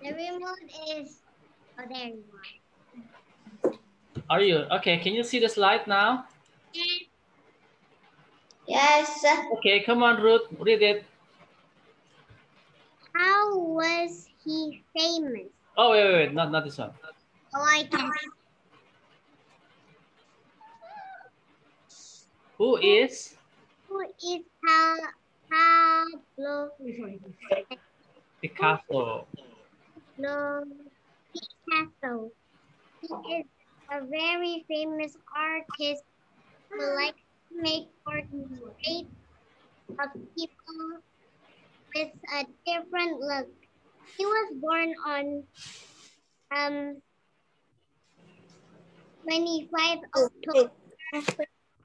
The remote is, oh, there you Are you? Okay, can you see the slide now? Yes. Okay, come on, Ruth, read it. How was he famous? Oh, wait, not this one. Oh, I can. Who is? Who is Pablo Picasso. Picasso? He is a very famous artist who likes to make portraits of people with a different look. He was born on 25 October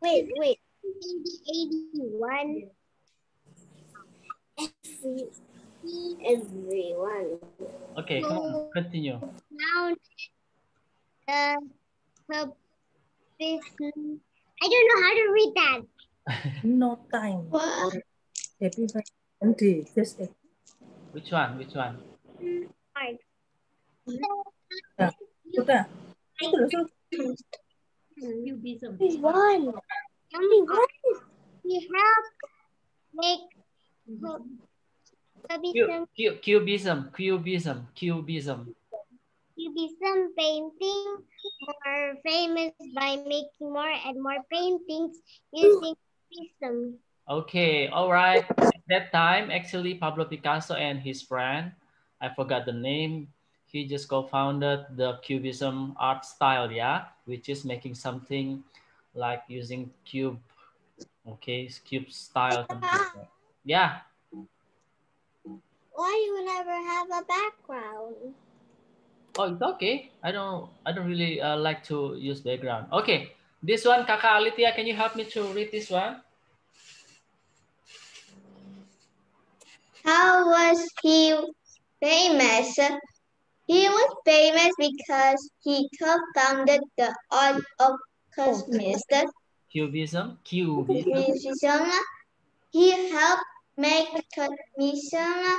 Wait. 1981. Everyone. Okay, come on, continue. Founded the publishing. I don't know how to read that. No time. What? Happy birthday. Just a Which one? Art. udah. Itu loh, Sul. One. He helped make cubism painting more famous by making more and more paintings using cubism. Okay, all right. At that time, actually, Pablo Picasso and his friend, I forgot the name, he just co-founded the Cubism art style, yeah, which is making something like using cube, okay, cube style, something like that. Yeah. Why you never have a background? Oh, it's okay. I don't really like to use background. Okay, this one, Kakak Alitia, can you help me to read this one? How was he famous? He was famous because he co-founded the art of cubism. Cubism. He helped make cubism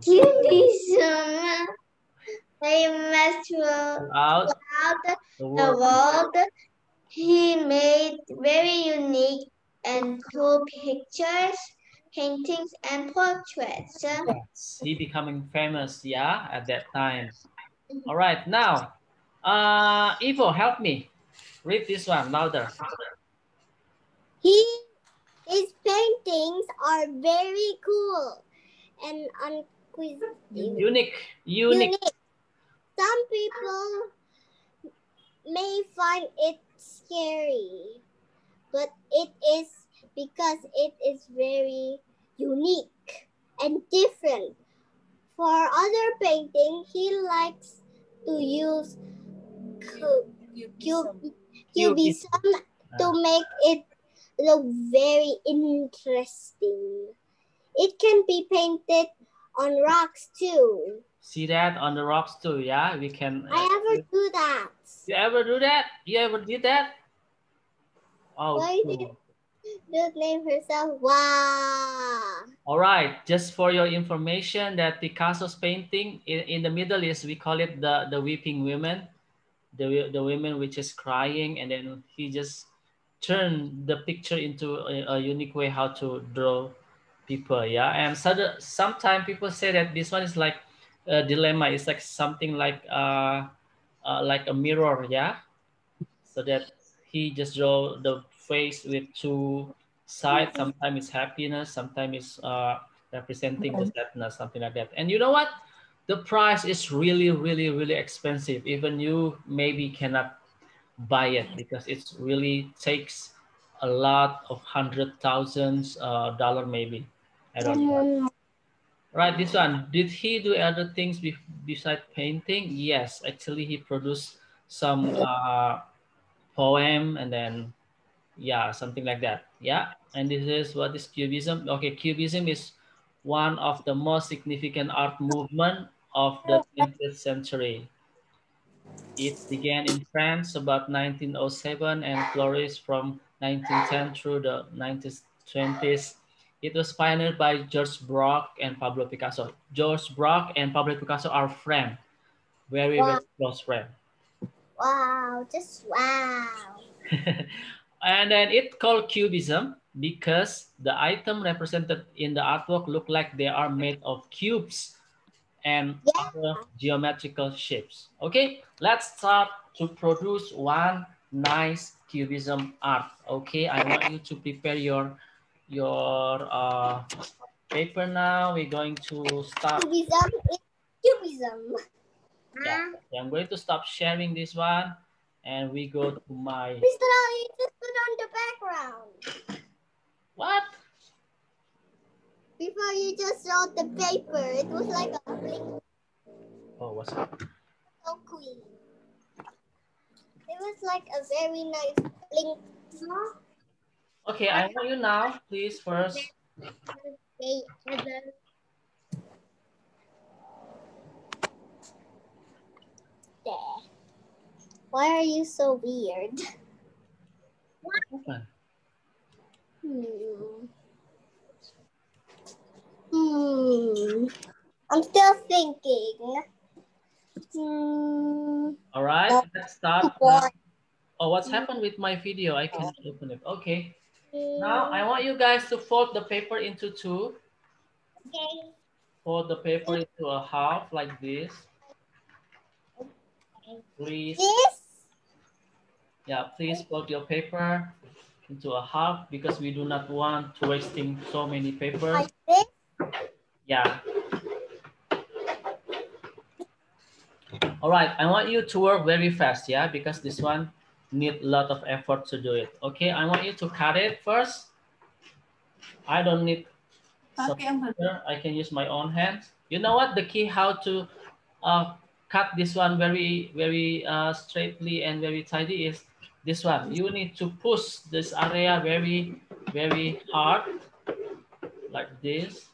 Cubism famous throughout throughout the the world. world. He made very unique and cool pictures, paintings, and portraits. Yes, he becoming famous, yeah, at that time. All right, now, Ivo, help me. Read this one louder. His paintings are very cool and Unique. Some people may find it scary, but it is because it is very unique and different. For other painting, he likes to use cubism to make it look very interesting. It can be painted on rocks too. See that on the rocks too, yeah? We can. I ever do that. You ever do that? You ever did that? Oh, Why did the name herself? Wow. All right, just for your information, that Picasso's painting in the Middle East, we call it the weeping women, the women which is crying, and then he just turned the picture into a unique way how to draw people, yeah. And so sometimes people say that this one is like a dilemma. It's like something like a mirror, yeah. So that he just draw the face with two sides. Sometimes it's happiness, sometimes it's representing the sadness, something like that. And you know what? The price is really, really, really expensive. Even you maybe cannot buy it because it's really takes a lot of $100,000 maybe. I don't know. Right, this one. Did he do other things besides painting? Yes, actually he produced some poem, and then yeah, something like that, yeah. And this is what is cubism. Okay, cubism is one of the most significant art movement of the 20th century. It began in France about 1907 and flourished from 1910 through the 1920s. It was pioneered by George Braque and Pablo Picasso. George Braque and Pablo Picasso are friends, very, Wow. very close friends. Wow, just wow. And then it called cubism because the item represented in the artwork look like they are made of cubes and Yeah. other geometrical shapes. Okay, let's start to produce one nice cubism art. Okay, I want you to prepare your paper now. We're going to start. Cubism is cubism. Yeah, okay, I'm going to stop sharing this one, and we go to my. Mr. Ali, just put on the background. What? Before you just wrote the paper, it was like a blink Oh, what's up? so queen. It was like a very nice blink. Okay, I want you now, please, first. There. Why are you so weird? What happened? I'm still thinking. All right, Oh, let's start. boy. Oh, what's happened with my video? I can open it. Okay. Now, I want you guys to fold the paper into two. Okay. Fold the paper into a half like this. Please. This? Yeah, please fold your paper into a half because we do not want to wasting so many papers. Like this? Yeah. All right, I want you to work very fast, yeah, because this one need a lot of effort to do it. Okay, I want you to cut it first. I don't need some paper. I can use my own hands. You know what? The key how to cut this one very, very straightly and very tidy is this one. You need to push this area very, very hard, like this.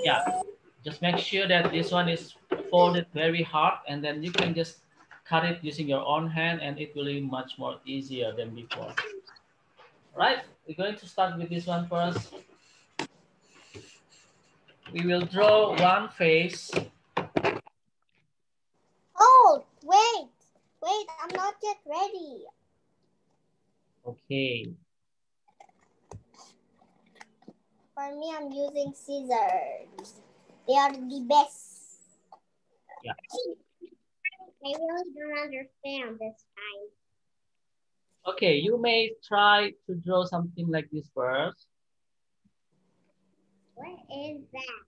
Yeah, just make sure that this one is folded very hard, and then you can just cut it using your own hand, and it will be much more easier than before. All right, we're going to start with this one first. We will draw one face. Oh, wait. Wait, I'm not yet ready. Okay. For me, I'm using scissors. They are the best. Yeah. I really don't understand this time. Okay, you may try to draw something like this first. What is that?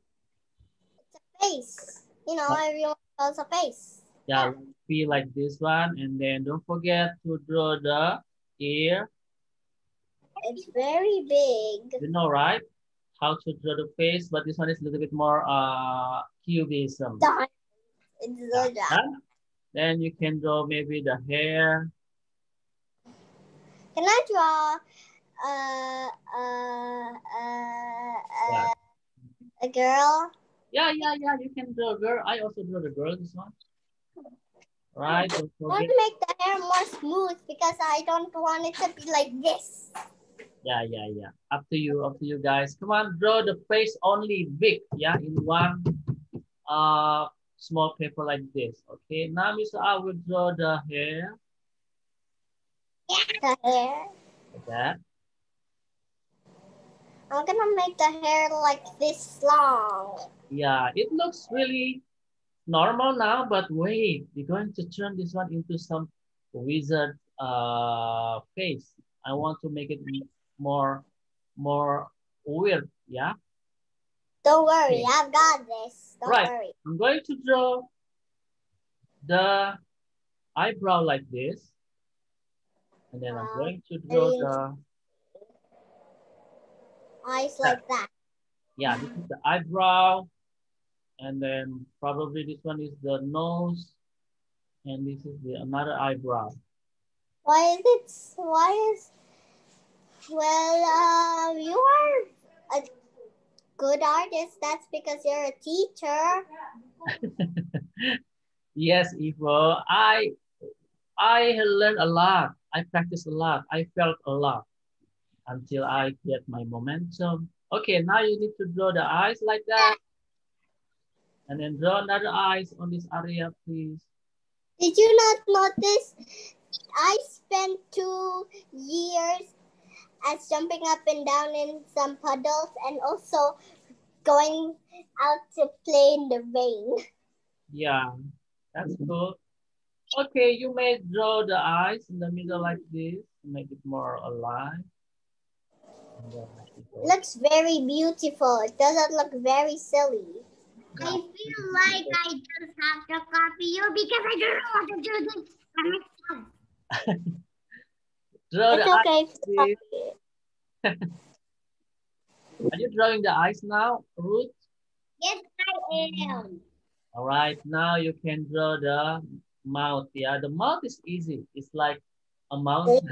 It's a face. You know, everyone calls a face. Yeah, be like this one, and then don't forget to draw the ear. It's very big. You know, right? How to draw the face, but this one is a little bit more cubism. It's so Yeah. Then you can draw maybe the hair. Can I draw a girl? Yeah, you can draw a girl. I also draw the girl, this one. Right, don't I want forget. to make the hair more smooth because I don't want it to be like this. Yeah. Up to you guys. Come on, draw the face only big, yeah, in one small paper like this. Okay, now Mr. I will draw the hair. The hair. Like that. I'm gonna make the hair like this long. Yeah, it looks really normal now, but wait, we're going to turn this one into some wizard face. I want to make it more weird, yeah? Don't worry, Okay. I've got this. Don't worry. I'm going to draw the eyebrow like this. And then I'm going to draw the eyes like that. Yeah, this is the eyebrow. And then probably this one is the nose. And this is the another eyebrow. You are a good artist. That's because you're a teacher. Yes, Ivo. I learned a lot. I practiced a lot. I felt a lot. until I get my momentum. Okay, now you need to draw the eyes like that. And then draw another eyes on this area, please. Did you not notice I spent 2 years as jumping up and down in some puddles and also going out to play in the rain? Yeah, that's good. Okay, you may draw the eyes in the middle like this to make it more alive. And then let it go. Looks very beautiful. It doesn't look very silly. I feel like I just have to copy you because I don't know how to do this by myself. Draw the It's eyes, okay. please. Are you drawing the eyes now, Ruth? Yes, I am. All right, now you can draw the mouth. Yeah, the mouth is easy. It's like a mountain,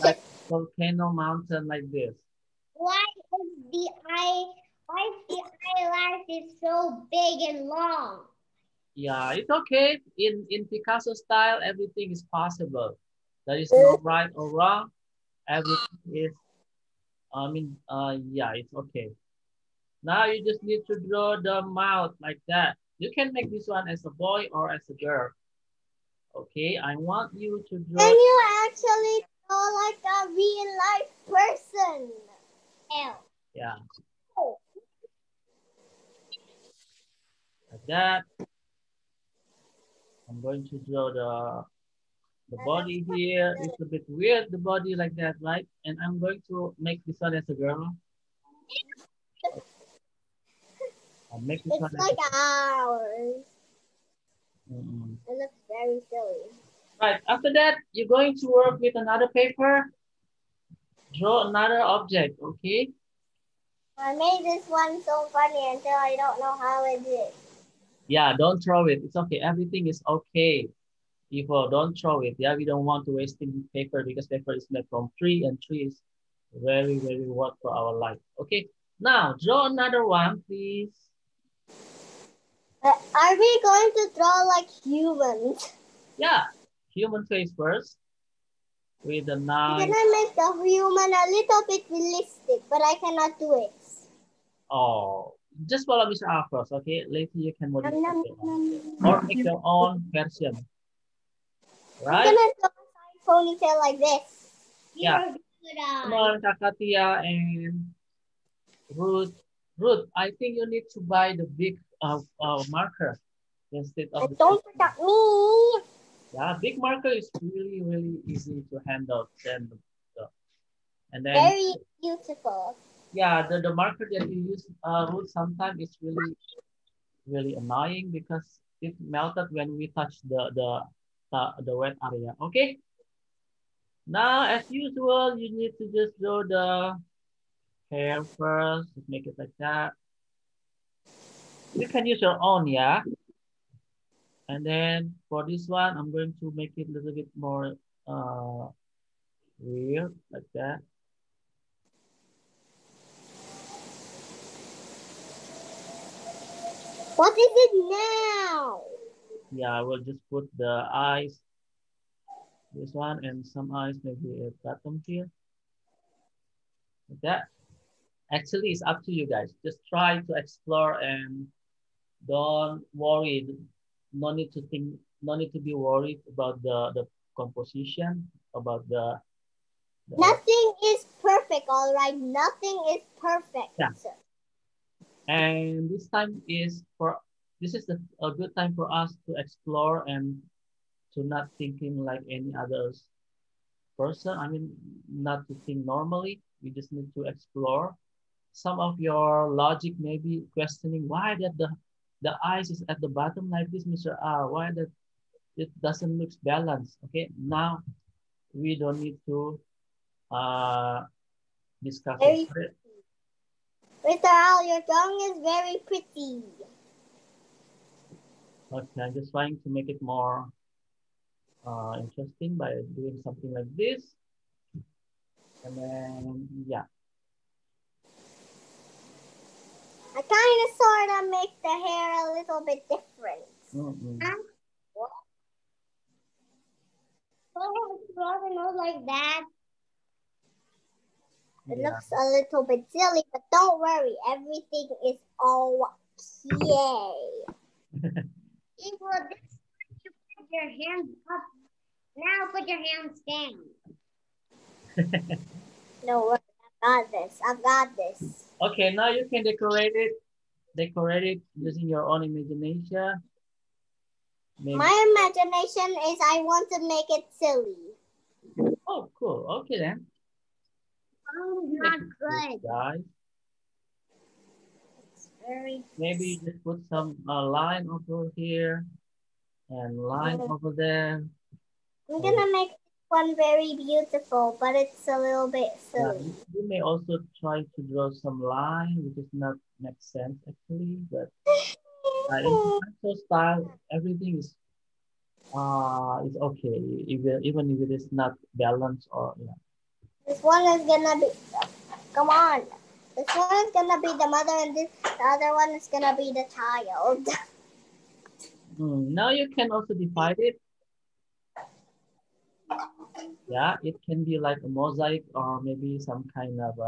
like volcano mountain like this. Why is the eye? Why is the eyelash is so big and long? Yeah, it's okay. In Picasso style, everything is possible. There is no right or wrong. Everything is, yeah, it's okay. Now you just need to draw the mouth like that. You can make this one as a boy or as a girl. Okay, I want you to draw. Can you actually draw like a real life person? L. Yeah, Oh, like that. I'm going to draw the body here. It's a bit weird, the body like that, right? And I'm going to make this one as a girl. I'll make this one It's as a like girl. ours. Mm-mm. It looks very silly. Right, after that, you're going to work with another paper. Draw another object, okay? I made this one so funny until I don't know how it is. Yeah, don't throw it. It's okay. Everything is okay. People, don't throw it. Yeah, we don't want to wasting paper because paper is made from tree and trees very, very work for our life. Okay, now draw another one, please. Are we going to draw like humans? Yeah, human face first with a Can knife. I make the human a little bit realistic, but I cannot do it. Oh, just follow Mr. R first, okay? Later you can modify Nom, nom, your own nom. or make your own version, I'm right? gonna draw a side ponytail like this. Yeah, you're good come eye. on, Kakatia and Ruth. Ruth, I think you need to buy the big marker instead of And the don't forget me. yeah, big marker is really, really easy to handle. And then Very beautiful. yeah, the marker that you use, Ruth, sometimes it's really, really annoying because it melted when we touch the wet area. Okay. Now, as usual, you need to just draw the hair first. Just make it like that. You can use your own, yeah. And then for this one, I'm going to make it a little bit more weird, like that. What is it now? Yeah, I will just put the eyes, this one, and some eyes maybe at bottom here, like that. Actually, it's up to you guys. Just try to explore and don't worry. No need to think. No need to be worried about the composition, about the Nothing is perfect, all right? Nothing is perfect. yeah. And this time is for this is a good time for us to explore and to not thinking like any other person. I mean, not to think normally. We just need to explore. Some of your logic may be questioning why that the eyes is at the bottom like this, Mr. R. Why that it doesn't look balanced? Okay, now we don't need to uh, discuss it. Very, Mr. Al, your tongue is very pretty. Okay, I'm just trying to make it more interesting by doing something like this. And then, yeah. I kind of sort of make the hair a little bit different. Mm-mm. Oh, it's draw the nose like that. It Yeah. looks a little bit silly, but don't worry. Everything is okay. Equal this you put your hands up. Now put your hands down. Don't worry. I've got this. I've got this. Okay, now you can decorate it. Decorate it using your own imagination. Maybe. My imagination is I want to make it silly. Oh, cool. Okay then. Oh, not good. Guys, It's very. maybe you just put some line over here and line over there. I'm gonna make one very beautiful, but it's a little bit Yeah, silly. you may also try to draw some line, which is not make sense actually, but in Picasso style, everything is okay, even if it is not balanced or yeah. This one is gonna be. Come on. This one is gonna be the mother, and the other one is gonna be the child. Now you can also divide it. Yeah, it can be like a mosaic or maybe some kind of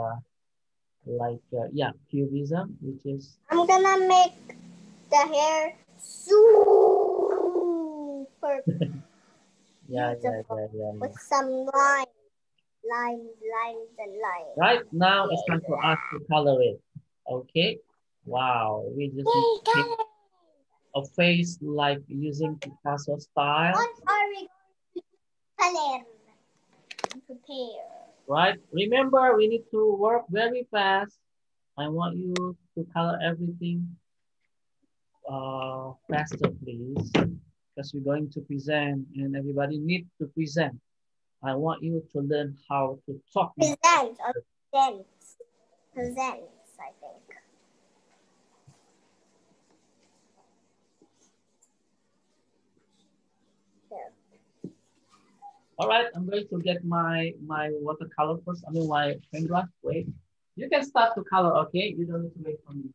yeah, cubism, which is I'm gonna make the hair super yeah, beautiful with some lines, and lines. Right now it's time for us to color it. Okay. Wow, we just make a face like using Picasso style. What are we going to color? Prepare. Right? Remember, we need to work very fast. I want you to color everything faster, please, because we're going to present and everybody needs to present. I want you to learn how to talk. Presents, I think. Here. All right, I'm going to get my watercolor first. I mean my paintbrush. Wait, you can start to color. Okay, you don't need to wait for me.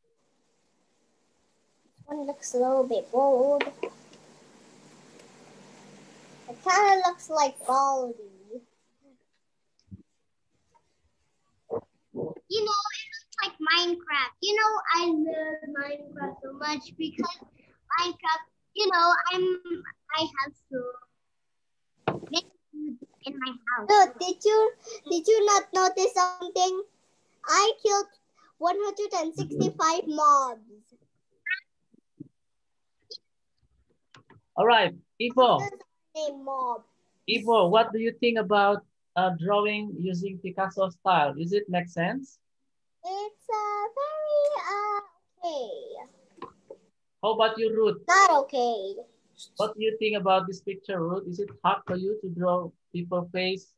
This one looks a little bit bold. It kind of looks like Baldy. You know, it looks like Minecraft. You know, I love Minecraft so much because Minecraft, you know, I have so many food in my house. Look, did you not notice something? I killed 165 mobs. All right, Ivo. Mob. Ivo, what do you think about drawing using Picasso style? Does it make sense? It's very okay. How about you, Ruth? Not okay. What do you think about this picture, Ruth? Is it hard for you to draw people's face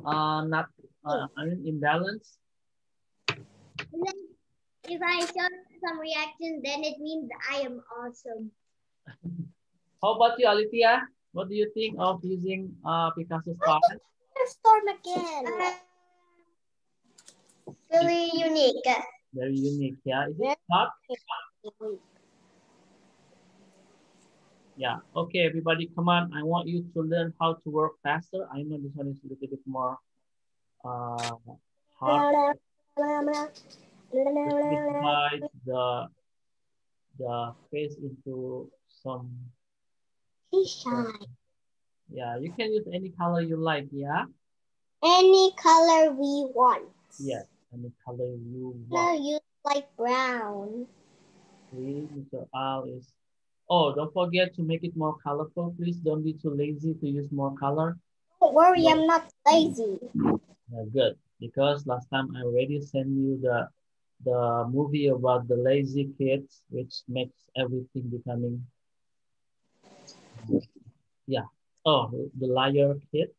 not I mean imbalance? If I show some reactions, then it means I am awesome. How about you, Alithia? What do you think of using Picasso style? Storm again. Really unique. Very unique, yeah. Is it hard? Yeah. Okay, everybody, come on. I want you to learn how to work faster. I know this one is a little bit more hard. Divide the face into some. He's shy. Yeah, you can use any color you like. Yeah. Any color we want. Yes, any color you No, want. use like brown. See, Mr. Al is. Oh, don't forget to make it more colorful. Please don't be too lazy to use more color. Don't worry, I'm not lazy. Yeah, good. Because last time I already sent you the movie about the lazy kids, which makes everything becoming yeah. Oh, the liar kid,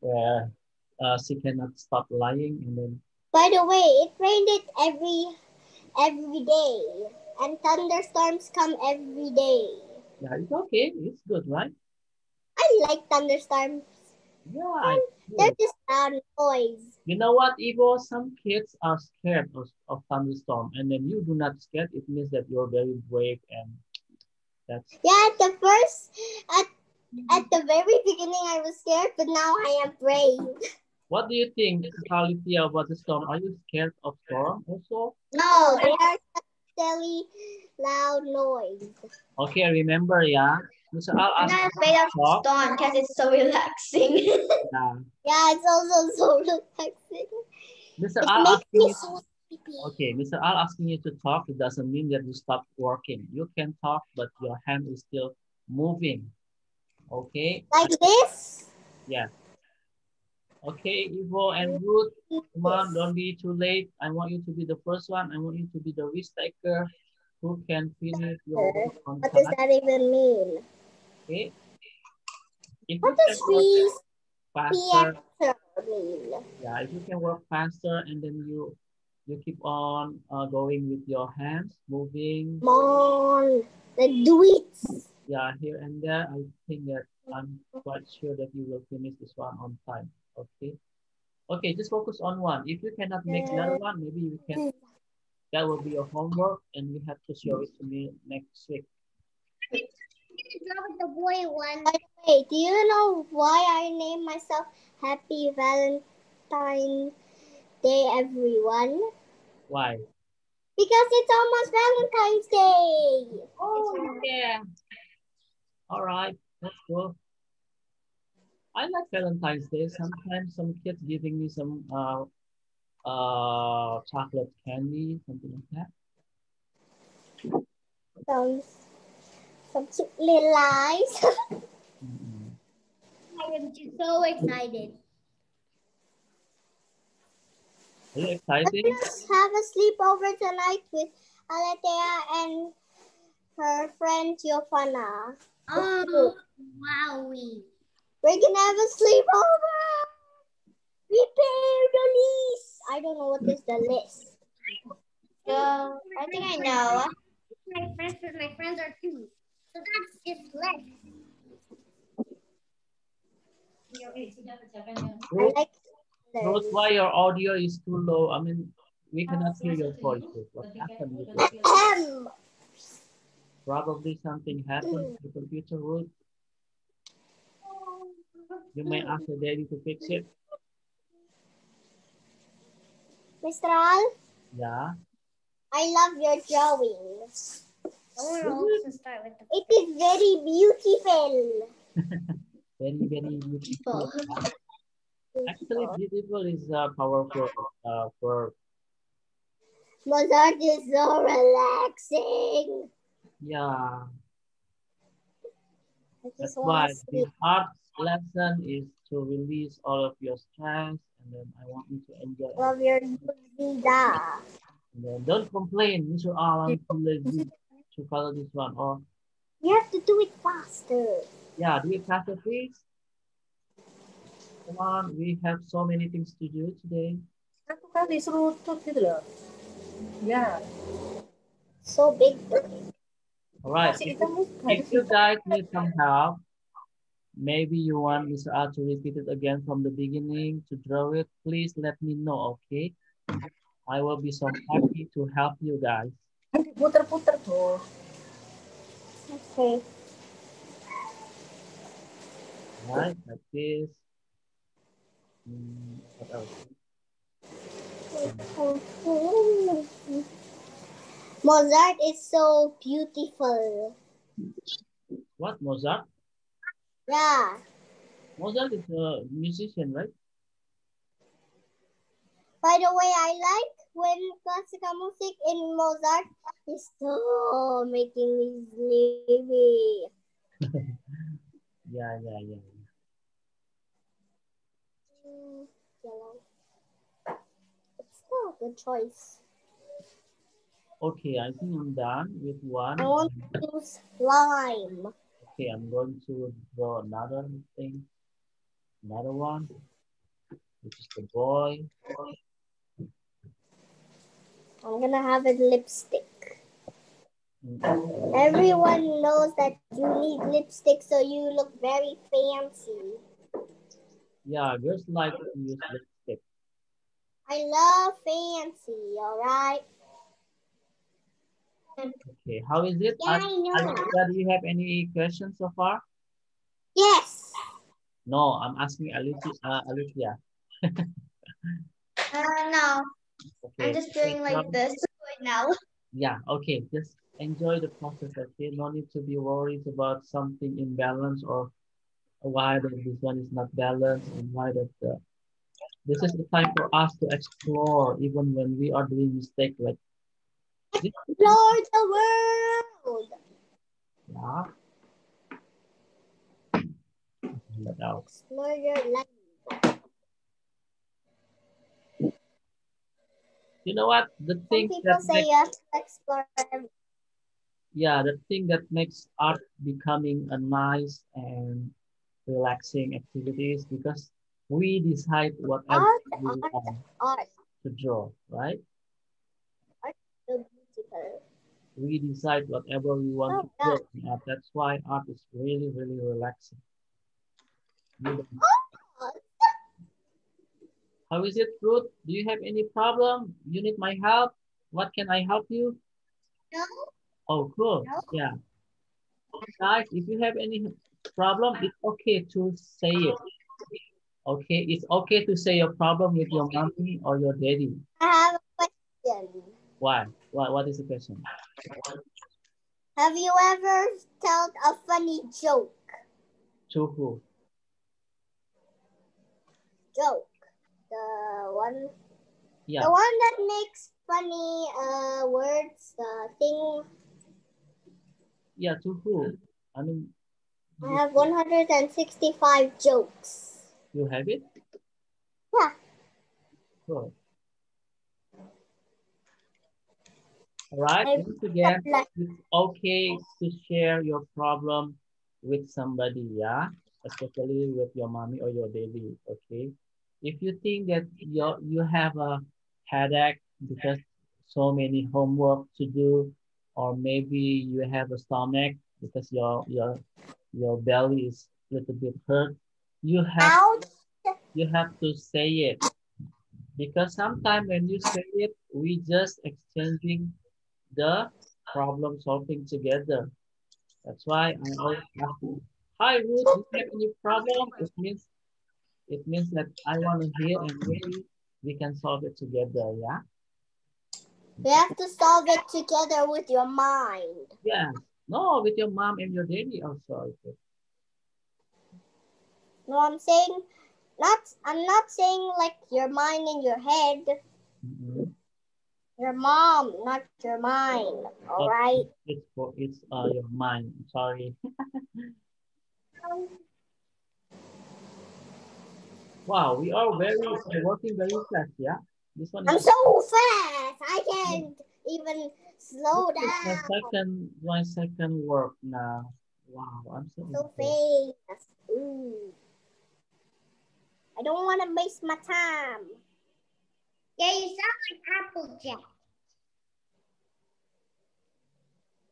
where she cannot stop lying and then. By the way, it rained it every day, and thunderstorms come every day. Yeah, it's okay. It's good, right? I like thunderstorms. Yeah. They're just loud noise. You know what, Ivo? Some kids are scared of thunderstorm, and then you do not scared. It means that you're very brave, and that's. Yeah, at the very beginning I was scared, but now I am brave. What do you think, Alicia, about the storm? Are you scared of storm also? No, they are silly, loud noise. Okay, remember, yeah. Mr. Al I'm asked not you afraid of to talk. storm because it's so relaxing. Yeah. Yeah, it's also so relaxing. Mr. It Al makes asking me you. so sleepy. Okay, Mr. Al asking you to talk. It doesn't mean that you stop working. You can talk, but your hand is still moving. Okay. Like this? Yeah. Okay, Ivo and Ruth, come on, don't be too late. I want you to be the first one. I want you to be the risk taker who can finish your work on What does time. that even mean? Okay. If What you can does work we faster, mean? yeah, if you can work faster and then you keep on going with your hands moving, Come on. Like do it. yeah, here and there, I think that I'm quite sure that you will finish this one on time. Okay. Okay, just focus on one. If you cannot make the other one, maybe you can, that will be your homework and you have to show it to me next week. Draw with the boy one. By the way, do you know why I named myself Happy Valentine's Day, everyone? Why? Because it's almost Valentine's Day. Oh, yeah. All right, that's cool. I like Valentine's Day. Sometimes some kids giving me some chocolate candy, something like that. Some cute little eyes. Mm-mm. I am just so excited. Are you We're excited? gonna have a sleepover tonight with Aletea and her friend Giovanna. Oh, wowie. We're gonna have a sleepover. Prepare the list. I don't know what is the list. I think I know. My friends, because my friends are two. So that's just less. I Ruth, like Ruth, colors. why your audio is too low? I mean, we cannot hear your voice. Ruth. What happened with it? Probably something happened to the computer, Ruth. You may ask your daddy to fix it. Mr. Al, Yeah. I love your drawings. I want to also start with the. It is very beautiful. Very, very beautiful. Actually, beautiful is a powerful verb. Mozart is so relaxing. Yeah. I That's just want why to the sleep. art lesson is to release all of your stress, and then I want you to enjoy it. Love your vida. And then don't complain, Mr. Al, I'm too lazy to follow this one. Or You have to do it faster. yeah, do it faster, please. Come on, we have so many things to do today. Satu kali serutut gitu loh. Ya. So big. All right, Kasih ikan if you guys need some help, maybe you want Mr. Al to repeat it again from the beginning to draw it, please let me know, okay? I will be so happy to help you guys. Nanti puter-puter tuh. Okay. All right, like this. What else? Mozart is so beautiful. What, Mozart? Yeah. Mozart is a musician, right? By the way, I like when classical music in Mozart is so making me sleepy. Yeah. Yellow. It's still a good choice. Okay, I think I'm done with one. I want to use slime. Okay, I'm going to draw another thing, another one, which is the boy. I'm gonna have a lipstick. Mm. Everyone knows that you need lipstick so you look very fancy. Yeah, girls like to use lipstick. I love fancy, alright? Okay, how is it? Yeah, I know. Alicia, do you have any questions so far? Yes. No, I'm asking Alicia. Alicia. No, I'm Okay. just doing like this right now. Yeah, okay. Just enjoy the process, okay? No need to be worried about something imbalance or why that this one is not balanced and why that this is the time for us to explore even when we are doing mistake like this. Explore the world. Yeah. Let out. Explore your life. You know what? The Some thing people that say makes you have to explore everything. yeah, the thing that makes art becoming a nice and relaxing activity is because we decide whatever Art, we art, want art. to draw, right? Art is so beautiful. We decide whatever we want to Oh, draw God. in art. That's why art is really, really relaxing. You don't- Oh, How is it, Ruth? Do you have any problem? You need my help? What can I help you? No, Oh, cool. no. Yeah. Guys, if you have any problem, it's okay to say it. Okay, it's okay to say your problem with your mommy or your daddy. I have a question. Why? What is the question? Have you ever told a funny joke? To who? Joke. The one Yeah, The one that makes funny words, the thing. yeah, to who? I mean, I have 165 jokes. you have it? Yeah, Cool. All right, I once again, like it's okay to share your problem with somebody, yeah? Especially with your mommy or your daddy, okay? If you think that you have a headache because so many homework to do, or maybe you have a stomach because your belly is a little bit hurt, ouch. you have to say it because sometimes when you say it, we just exchanging the problem solving together. That's why I always ask you, hi Ruth, do you have any problem? It means that I want to hear and maybe we can solve it together, yeah? You have to solve it together with your mind. Yes. No, with your mom and your daddy also. Okay. No, I'm saying not. I'm not saying like your mind in your head. Mhm. Your mom, not your mind. All Oh, right. it's your mind. Sorry. Wow, we are working very fast, yeah? This one is I'm so fast. I can't even this slow is down. my second work now. Wow, I'm so So impressed. fast. Ooh. I don't want to waste my time. Yeah, you sound like Applejack.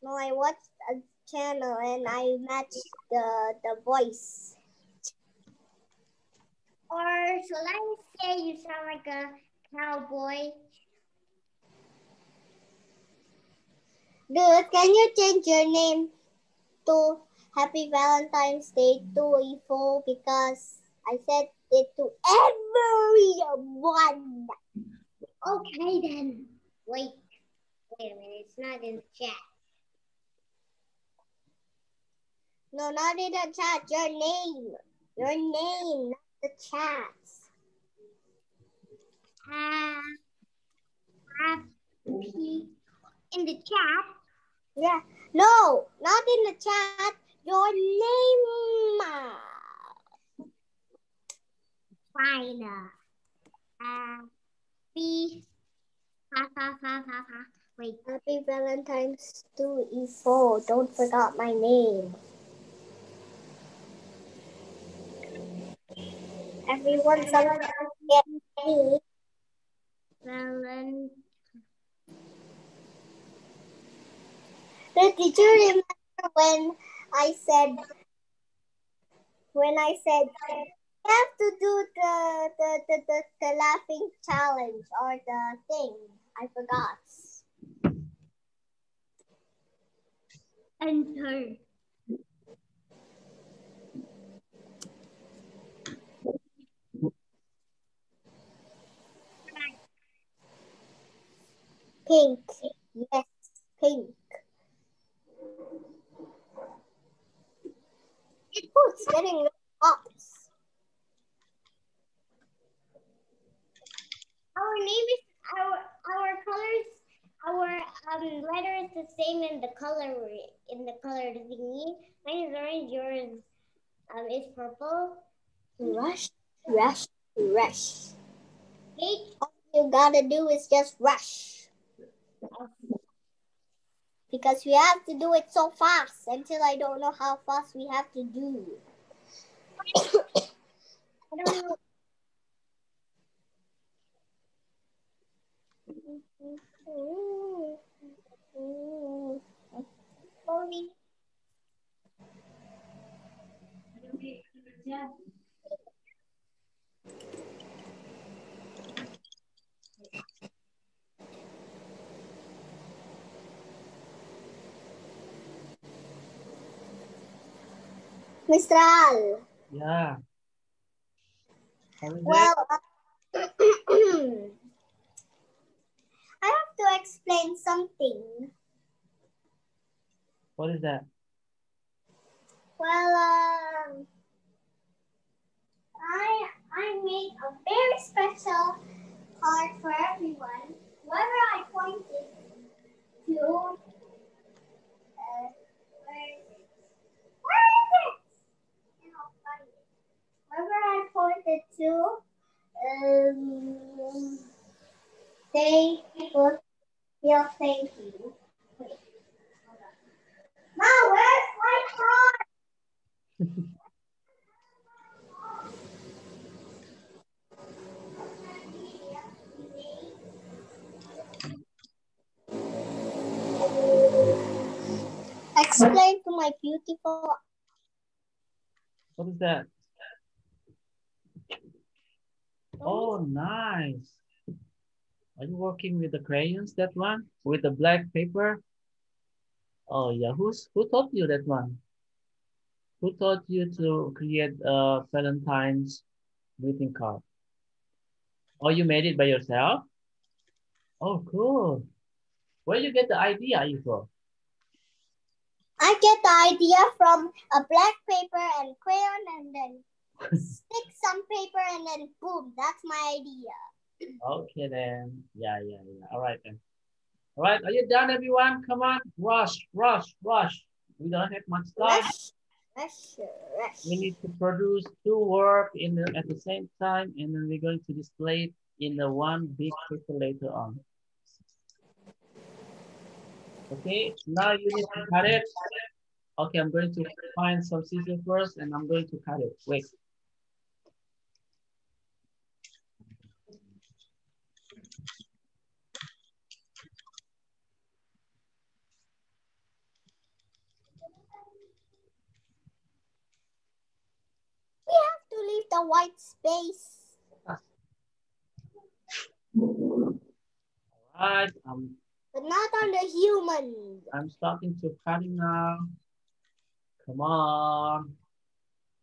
No, I watched a channel and I matched the voice. Or shall I say you sound like a cowboy? Dude, can you change your name to Happy Valentine's Day 2 because I said it to everyone. Okay then. Wait a minute. It's not in the chat. No, not in the chat. Your name. Your name, not the chat. Happy in the chat. Yeah. No, not in the chat. Your name. Fine. Happy. Ha ha ha ha ha. Wait. Happy Valentine's 2E4. Don't forget my name. Everyone celebrate me. Valen. Did you remember when I said you have to do the laughing challenge or the thing? I forgot. Enter. Pink. Yes, pink. Oh, it's getting hot. Our name is our colors. Our letter is the same in the color thingy. Mine is orange. Yours is purple. Rush, rush, rush. H. All you gotta do is just rush. Because we have to do it so fast until I don't know how fast we have to do. I don't know. Slowly. Mistral. Yeah. What is it? Well, I have to explain something. What is that? Well, I made a very special card for everyone. Whoever I pointed to, where is it? Where is it? I'll find it. Whoever I pointed to, they will feel thank you. Wait, hold on. Mom, where's my card? Explain to my beautiful. What is that? Oh, nice. Are you working with the crayons, that one? With the black paper? Oh, yeah. Who taught you that one? Who taught you to create a Valentine's greeting card? Oh, you made it by yourself? Oh, cool. Where you get the idea, Ifo? I get the idea from a black paper and crayon and then stick some paper and then boom, that's my idea. Okay then. Yeah. All right then. All right, are you done, everyone? Come on, rush, rush, rush. We don't have much time. Rush, rush, rush. We need to produce two work at the same time, and then we're going to display it in the one big paper later on. Okay, now you need to cut it. Okay, I'm going to find some scissors first, and I'm going to cut it. Wait. We have to leave the white space. All right, But not on the human. I'm starting to cutting now. Come on.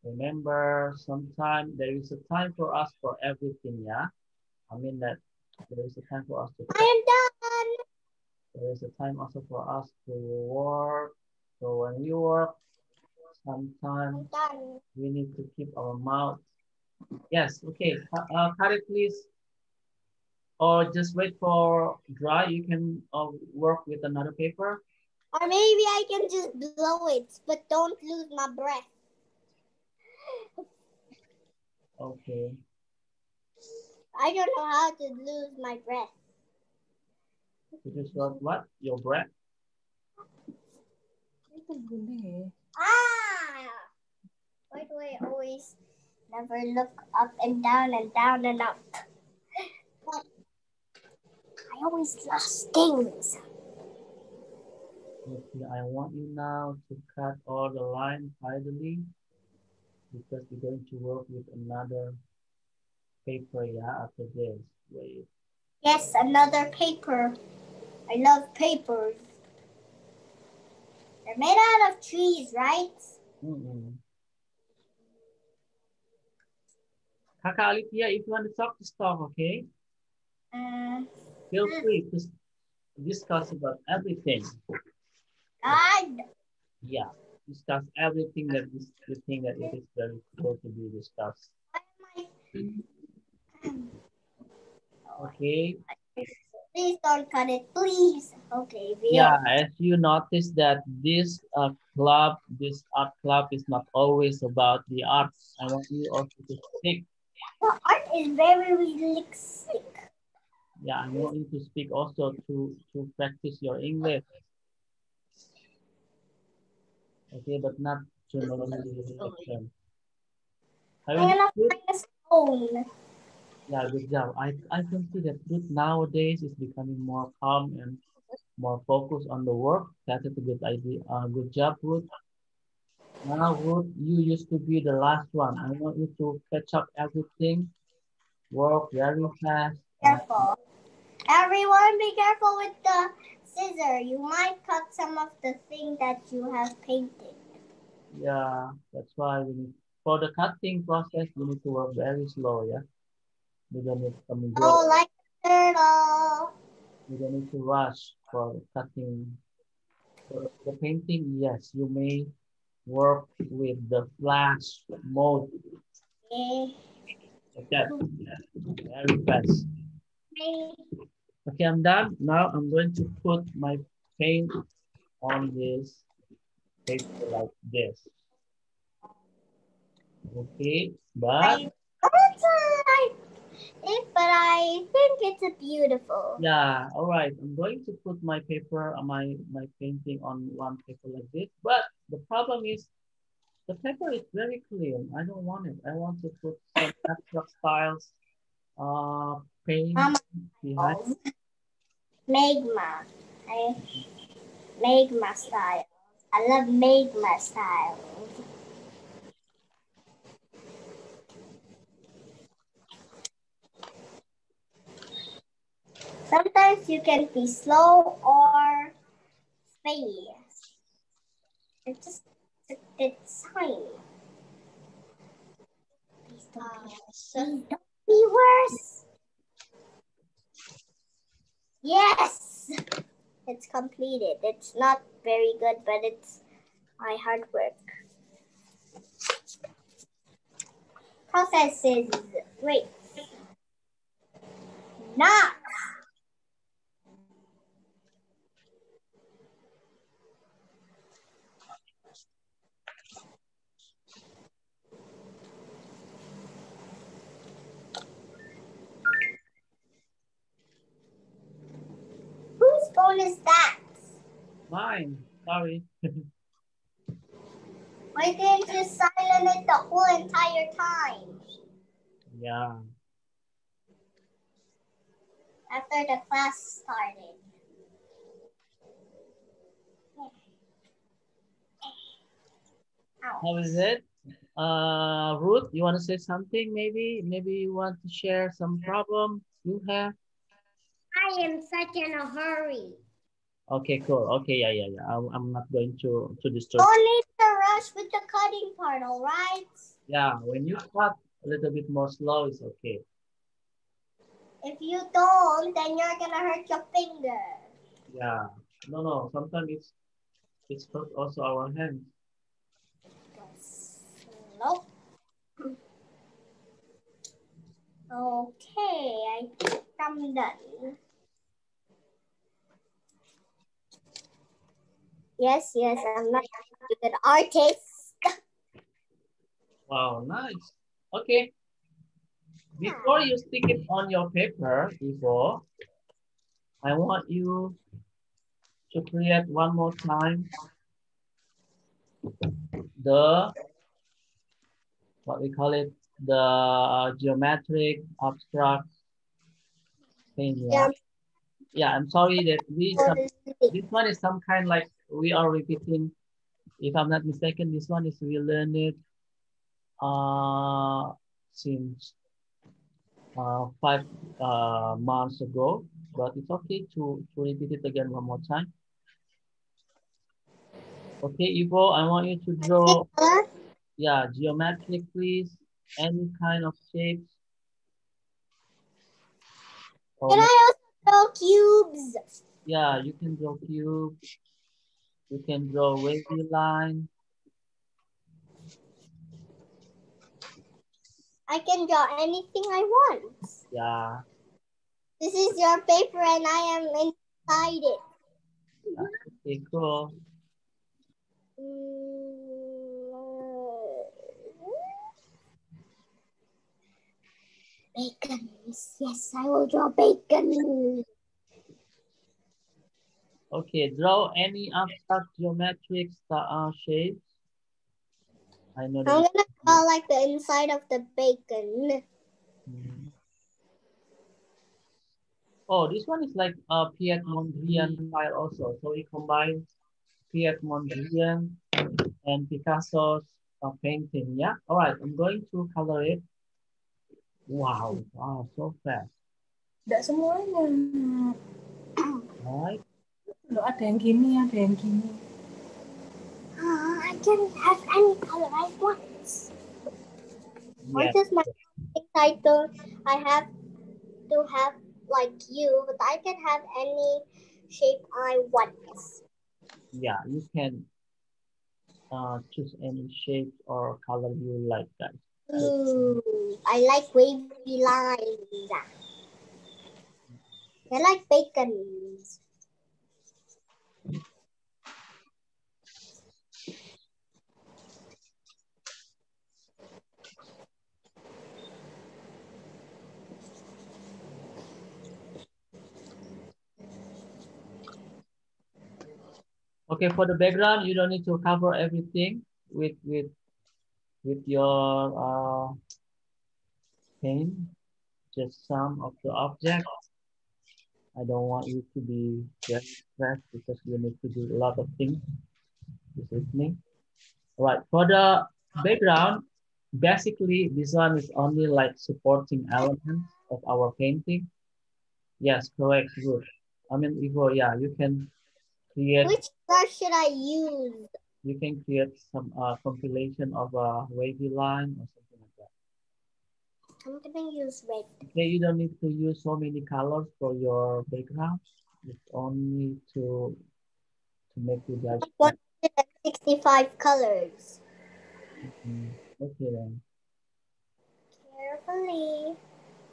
Remember, sometime there is a time for us for everything, yeah? I mean that there is a time for us to I am done. there is a time also for us to work. So when we work, sometimes I'm done. we need to keep our mouth. Yes, okay. Cut it, please. Or just wait for dry. You can work with another paper. Or maybe I can just blow it, but don't lose my breath. Okay. I don't know how to lose my breath. You just got what? Your breath? Ah! Why do I always never look up and down and down and up? But I always lost things. Okay, I want you now to cut all the lines tidily because we're going to work with another paper, yeah, after this. Wait. Yes, another paper. I love papers. They're made out of trees, right? Kakak Alithia, if you want to talk, just talk, okay? Feel free discuss about everything. God. Yeah, discuss everything that is you think that it is very cool to be discussed. Okay. Please don't cut it, please. Okay, we Yeah, are. as you notice that this club, this art club is not always about the arts. I want you also to speak. The art is very realistic. Yeah, I want you to speak also to practice your English. Okay, but not to know the action. Have I'm you gonna good? find a stone. Yeah, good job. I can see that Ruth nowadays is becoming more calm and more focused on the work. That is a good idea. Good job, Ruth. Now, Ruth, you used to be the last one. I want you to catch up everything, work very fast, and Careful. Everyone be careful with the scissor. You might cut some of the thing that you have painted. yeah, that's why we need, for the cutting process, we need to work very slow, yeah? We don't need some go, Oh, like a turtle. we don't need to rush for cutting. For the painting, yes, you may work with the flash mode, Yeah. like that, very fast. Okay, I'm done. Now I'm going to put my paint on this paper like this. Okay, but I don't like it, but I think it's a beautiful. yeah, all right. I'm going to put my paper, my painting on one paper like this. But the problem is the paper is very clean. I don't want it. I want to put some abstract styles, paint Mama behind. calls magma. I magma style. I love magma style. Sometimes you can be slow or fast. It's just it's time. Please don't be worse. Yes, it's completed. It's not very good, but it's my hard work. Process is great. Not. Whose phone is that? Mine. Sorry. Why didn't you silence it the whole entire time? Yeah. After the class started. How is Ouch. it? Ruth, you want to say something? Maybe you want to share some problem you have. I am such in a hurry. Okay, cool. Okay, yeah. I'm not going to disturb. Don't need to rush with the cutting part, alright? Yeah, when you cut a little bit more slow, it's okay. If you don't, then you're gonna hurt your finger. Yeah. No. Sometimes it's hurt also our hands. Nope. Okay, I think I'm done. Yes, I'm not a good artist. Wow, nice. Okay. Before you stick it on your paper, Ivo, I want you to create one more time the what we call it, the geometric abstract thing. Yeah. Yeah, Yeah. I'm sorry that I'm this one is some kind like we are repeating. If I'm not mistaken, this one is we learned it uh since 5 months ago, but it's okay to repeat it again one more time. Okay, Ivo, I want you to draw, yeah, geometric, please. Any kind of shapes or Can I also draw cubes? Yeah, you can draw cube, you can draw wavy line. I can draw anything I want. Yeah, This is your paper and I am inside it. okay, cool. Bacon. Yes, I will draw bacon. Okay, draw any abstract geometric shapes. I know that I'm it's gonna draw like the inside of the bacon. Mhm. Oh, this one is like a Piet Mondrian style also. So it combines Piet Mondrian and Picasso's painting. Yeah. All right. I'm going to color it. Wow. Wow. So fast. Tidak semuanya. All right. Loh, ada yang gini, ada yang gini. I can have any color I want. Or Yes. just my title. I have to have like you, but I can have any shape I want. Yeah. You can choose any shape or color you like, guys. I like wavy lines. I like bacon. Okay. For the background, you don't need to cover everything with your paint. Just some of the objects. I don't want you to be very stressed because you need to do a lot of things this evening. All right, for the background, basically this one is only like supporting elements of our painting. Yes, correct, good. I mean, Ivo, yeah, create, Which color should I use? you can create some compilation of a wavy line or something like that. I'm gonna use red. Okay, you don't need to use so many colors for your background. It's only to make you guys feel. 165 colors. Okay then. Carefully,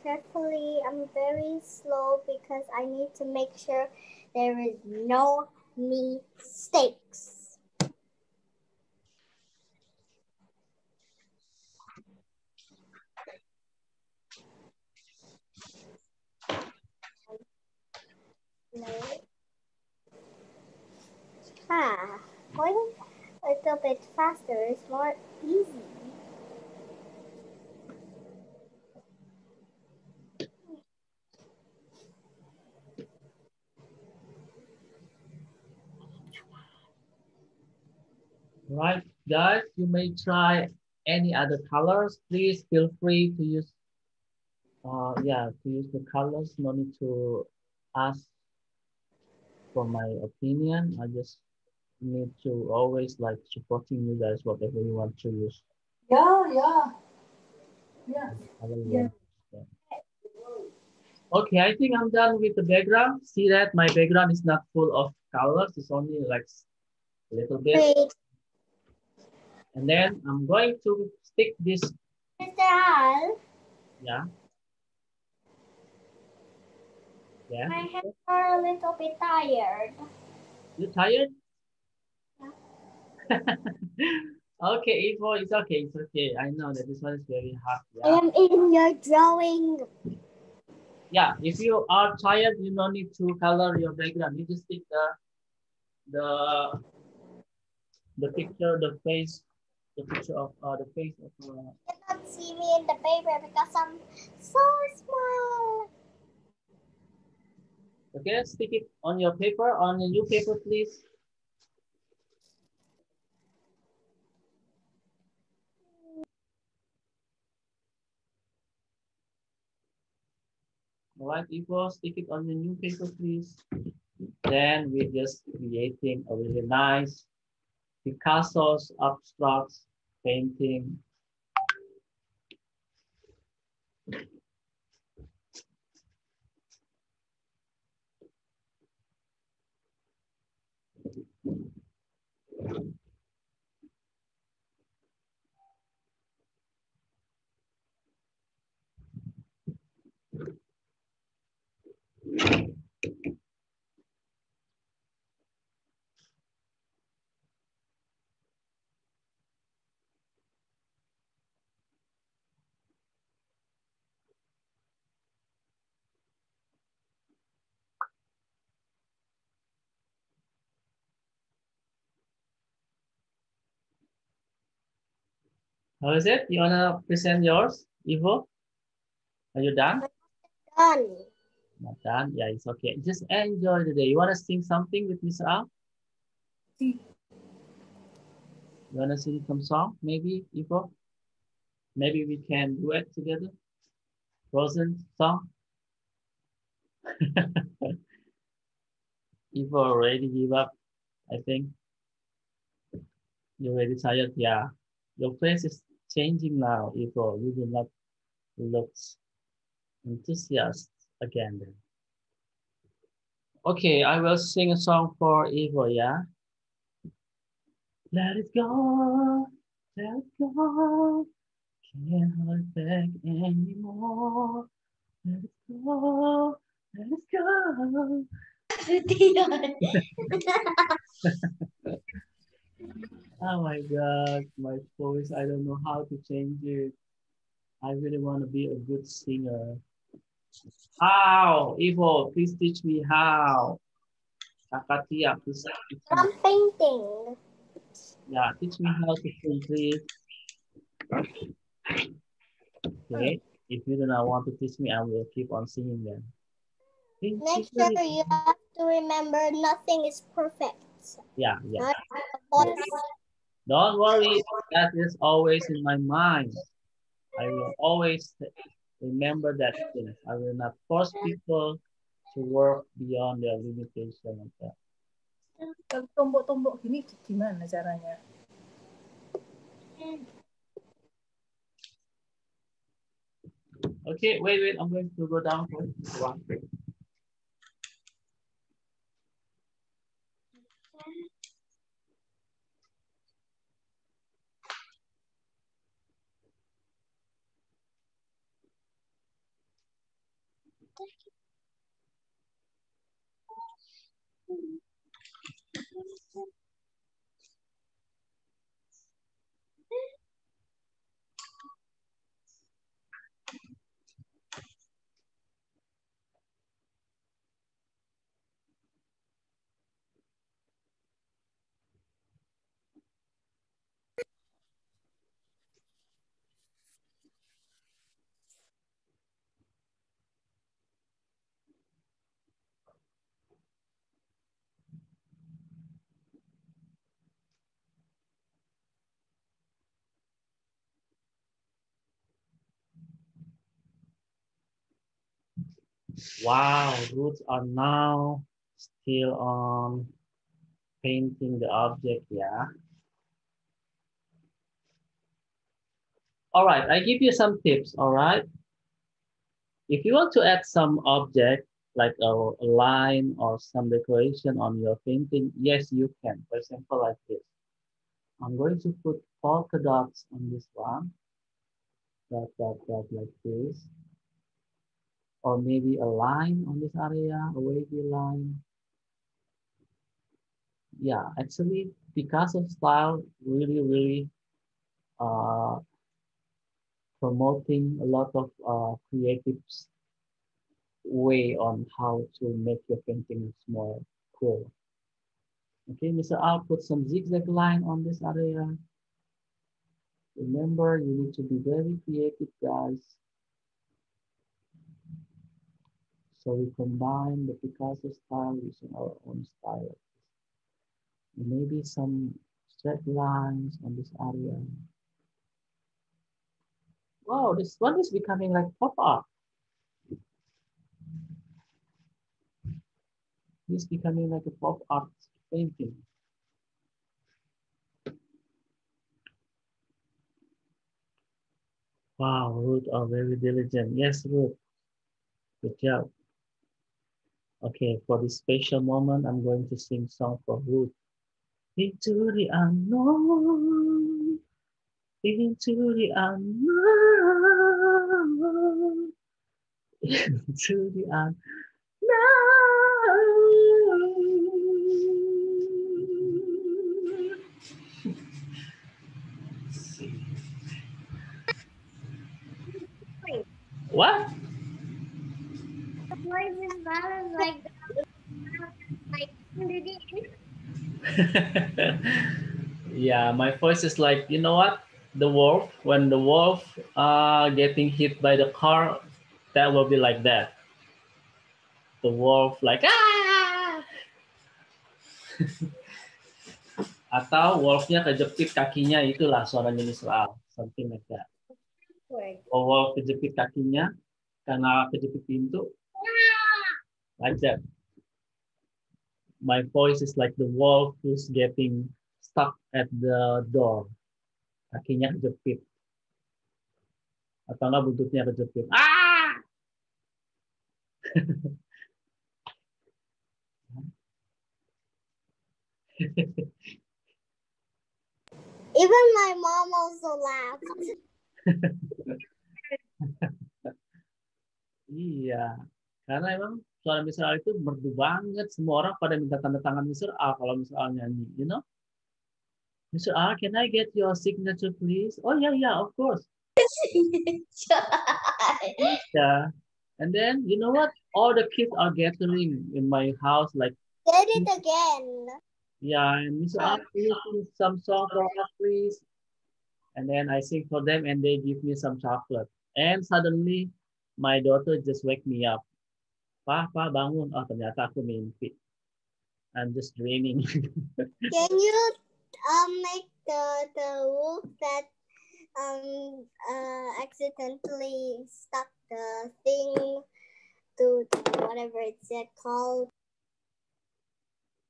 carefully. I'm very slow because I need to make sure there is no mistakes. No. Going a little bit faster is more easy. Right, guys, you may try any other colors. Please feel free to use, to use the colors. No need to ask for my opinion. I just need to always like supporting you guys, whatever you want to use. Ya, ya, ya. Color you Ya. want to use. Okay, I think I'm done with the background. See that my background is not full of colors. It's only like a little bit. Wait, And then I'm going to stick this. Mr. Al, Yeah. Yeah. my hands are a little bit tired. You tired? Okay, Ivo, it's okay, it's okay. I know that this one is very hard. I Yeah. am in your drawing. Yeah, if you are tired, you don't need to color your background. You just stick the the picture, the picture of the face of. You cannot see me in the paper because I'm so small. Okay, stick it on your paper, on a new paper, please. All right, Ivo, stick it on the new paper, please. Then we're just creating a really nice Picasso's abstract painting. How is it? You wanna present yours, Ivo? Are you done? Done. Not done? Yeah, it's okay. Just enjoy the day. You wanna sing something with Mr. Al? You wanna sing some song? Maybe, Ivo? Maybe we can duet together. Frozen song. Ivo already give up. I think you're already tired. Yeah, your face is changing now, Ivo. You do not look enthusiastic again. Then. Okay, I will sing a song for Ivo. Yeah. Let it go, let it go. Can't hold it back anymore. Let it go, let it go. Oh my God, my voice, I don't know how to change it. I really want to be a good singer. How? Ivo, please teach me how. Kakatia, please teach me. From painting. Yeah, teach me how to sing, please. Okay. If you do not want to teach me, I will keep on singing then. Make sure you have to remember nothing is perfect. Yeah, yeah. Not the No, voice. don't worry. That is always in my mind. I will always remember that things. I will not force people to work beyond their limitation like that. Kalau tombok-tombok gini gimana caranya? Okay, wait. I'm going to go down for one. Wow, roots are now still on painting the object, yeah. All right, I give you some tips, all right? If you want to add some object, like a line or some decoration on your painting, yes, you can. For example, like this. I'm going to put polka dots on this one, dot, like this. Or maybe a line on this area, a wavy line. Yeah, actually, Picasso style really uh, promoting a lot of creative way on how to make your paintings more cool. Okay, Mr. Al, put some zigzag line on this area. Remember, you need to be very creative, guys. So we combine the Picasso style using our own style. Maybe some straight lines on this area. Wow, this one is becoming like pop art. It's becoming like a pop art painting. Wow, Ruth are very diligent. Yes, Ruth. Good job. Okay, for this special moment, I'm going to sing song for Ruth. Into the unknown, into the unknown, into the unknown. What? The voice is balanced like like did it? Yeah, my voice is like, you know what? the wolf, when the wolf getting hit by the car, that will be like that. The wolf like ah. Atau wolfnya kejepit kakinya, itulah suaranya Israel, something like that. Oh, wolf kejepit kakinya karena kejepit pintu, like that. My voice is like the wolf who's getting stuck at the door. Kakinya kejepit. Atau enggak buntutnya kejepit. Ah! Even my mom also laughed. Iya, karena emang suara Mr. Al itu merdu banget. Semua orang pada minta tanda tangan Mr. Al kalau Mr. Al nyanyi, you know? Mr. Al, can I get your signature, please? Oh yeah, yeah, of course. Yeah. And then, you know what? All the kids are gathering in my house, like. Did it again. Yeah, and Mr. Al, can you sing some song for us, please? And then I sing for them, and they give me some chocolate. And suddenly, my daughter just wake me up. Pa, bangun. Oh, ternyata aku mimpi. I'm just dreaming. Can you make the wolf that accidentally stuck the thing to the, whatever it's called?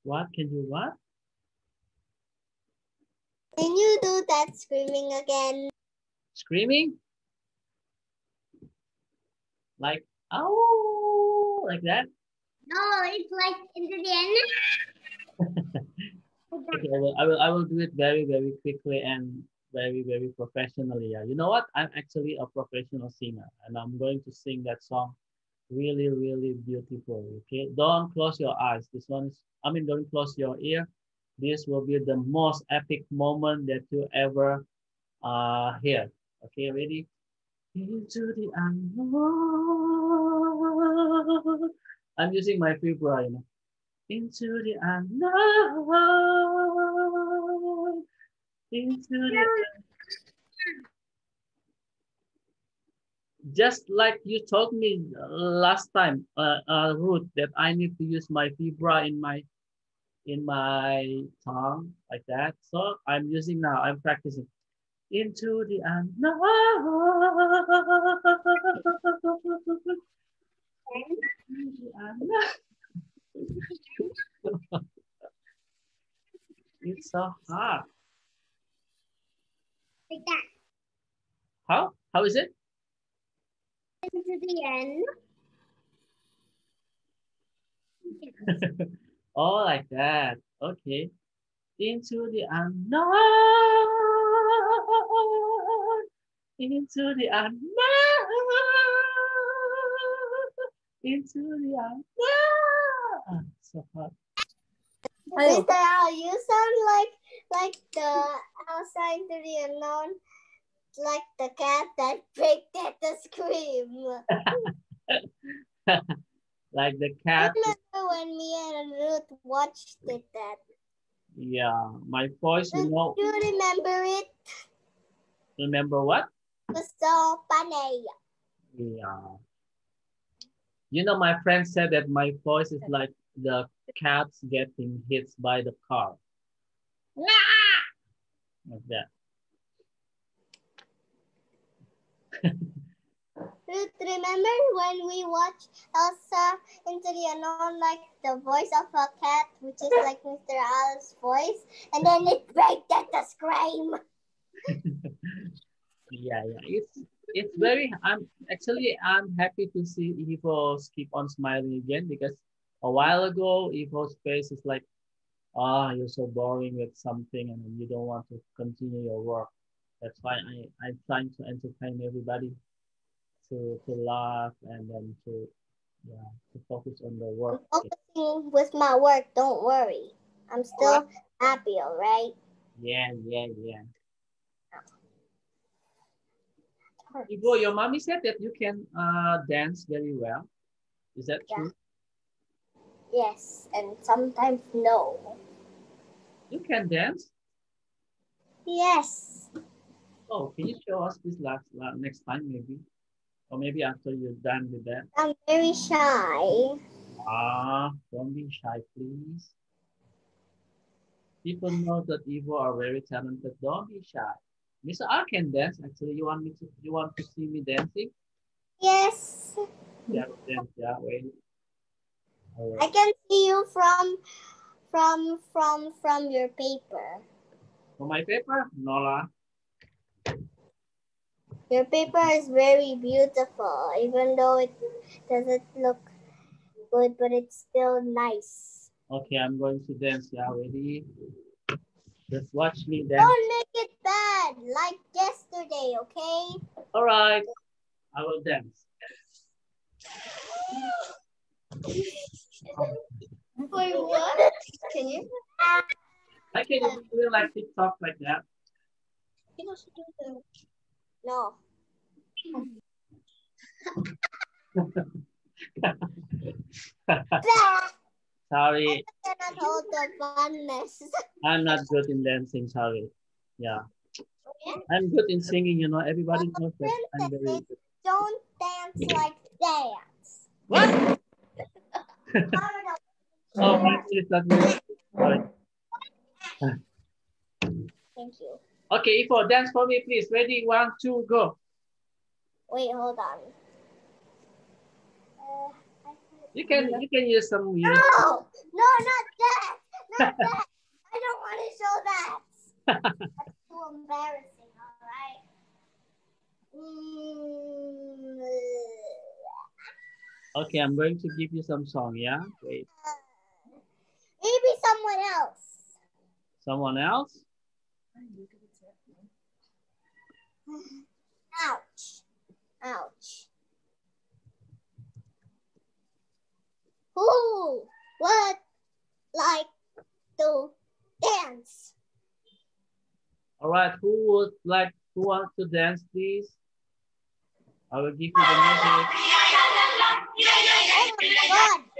What? Can you what? Can you do that screaming again? Screaming? Like, oh, like that? No, it's like into the end. Okay, I will do it very, very quickly and very, very professionally. Yeah. You know what? I'm actually a professional singer, and I'm going to sing that song really, really beautiful. Okay, don't close your eyes. This one is, don't close your ear. This will be the most epic moment that you ever hear. Okay, ready? Into the unknown. I'm using my vibra, you know. Into the unknown. Into the just like you told me last time, Ruth, that I need to use my vibra in my tongue like that. So I'm using now. I'm practicing. Into the unknown. It's so hard. Like that. How? How is it? Into the end. Oh, like that. Okay. Into the unknown. Into the unknown. Into the unknown. So hard. Mr. Al, you sound like the outside to the unknown, like the cat that breaked at the scream. Like the cat. I remember when me and Ruth watched it that. Yeah, my voice, you know. Do you remember it? Remember what? It was so funny. Yeah. You know, my friend said that my voice is like the cats getting hit by the car. Like that. Ruth, remember when we watched Elsa Into the Unknown, like the voice of a cat, which is like Mr. Al's voice, and then it breaks at the scream. Yeah. It's very. I'm happy to see Evo's keep on smiling again, because a while ago Evo's face is like, you're so boring with something and you don't want to continue your work. That's why I'm trying to entertain everybody, to laugh and then to focus on the work. I'm focusing with my work, don't worry. I'm still happy, all right? Yeah. Ivo, your mommy said that you can dance very well. Is that true? Yes, and sometimes no. You can dance? Yes. Oh, can you show us this next time maybe? Or maybe after you're done with that? I'm very shy. Don't be shy, please. People know that Evo are very talented. Don't be shy. Mr. R can dance. Actually, you want to see me dancing? Yes. Yeah, dance. Yeah, wait. All I right. can see you from your paper. For my paper, Nola. Your paper is very beautiful, even though it doesn't look good, but it's still nice. Okay, I'm going to dance. Yeah, ready? Just watch me dance. Don't make it bad like yesterday, okay? All right, I will dance. For what? Can you? I can even do like TikTok like that. No. Sorry, I cannot hold the funness. I'm not good in dancing. Sorry. Yeah, I'm good in singing. You know, everybody knows that I'm very Princesses good. don't dance like dance. What? Oh, my English is not very good. Sorry. Thank you. Okay, Ifo, dance for me, please. Ready? 1, 2, go. Wait, hold on. You can use some music. No, no, not that. Not that. I don't want to show that. That's too embarrassing, all right? Okay, I'm going to give you some song, yeah? Wait. Maybe someone else. Someone else? Ouch. Ouch. Who would like to dance? All right, who wants to dance, please? I will give you the music. Oh my God.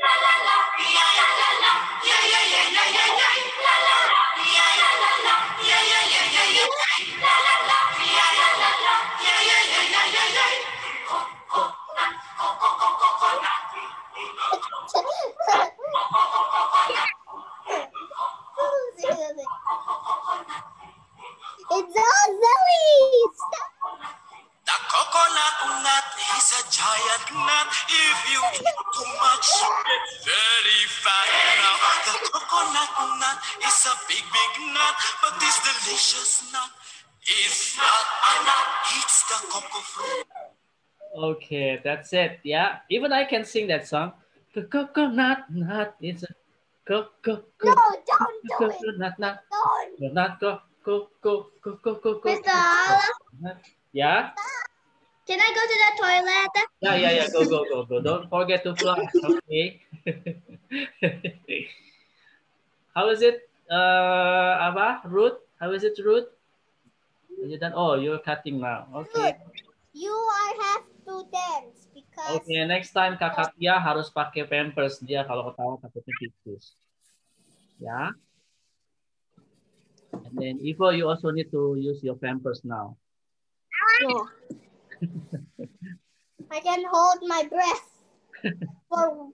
It's all silly. Stop. The coconut nut is a giant nut. If you eat too much, you get very fat. Now, the coconut nut is a big, big nut, but this delicious nut is not a nut. It's the cocoa fruit. Okay, that's it. Yeah, even I can sing that song. Coconut nut is a No, don't do it. coconut nut. Don't. Nut go. Mr. Allah, Yeah, can I go to the toilet? yeah. Go. Don't forget to flush. Okay. How is it, Ava? Ruth? How is it, Ruth? Are you done? Oh, you're cutting now. Okay. Good. You are have to dance because Okay, next time Kakak Tia harus pakai pampers dia kalau ketawa takutnya tikus. Ya. And then Ivo, you also need to use your pampers now. no. I can hold my breath for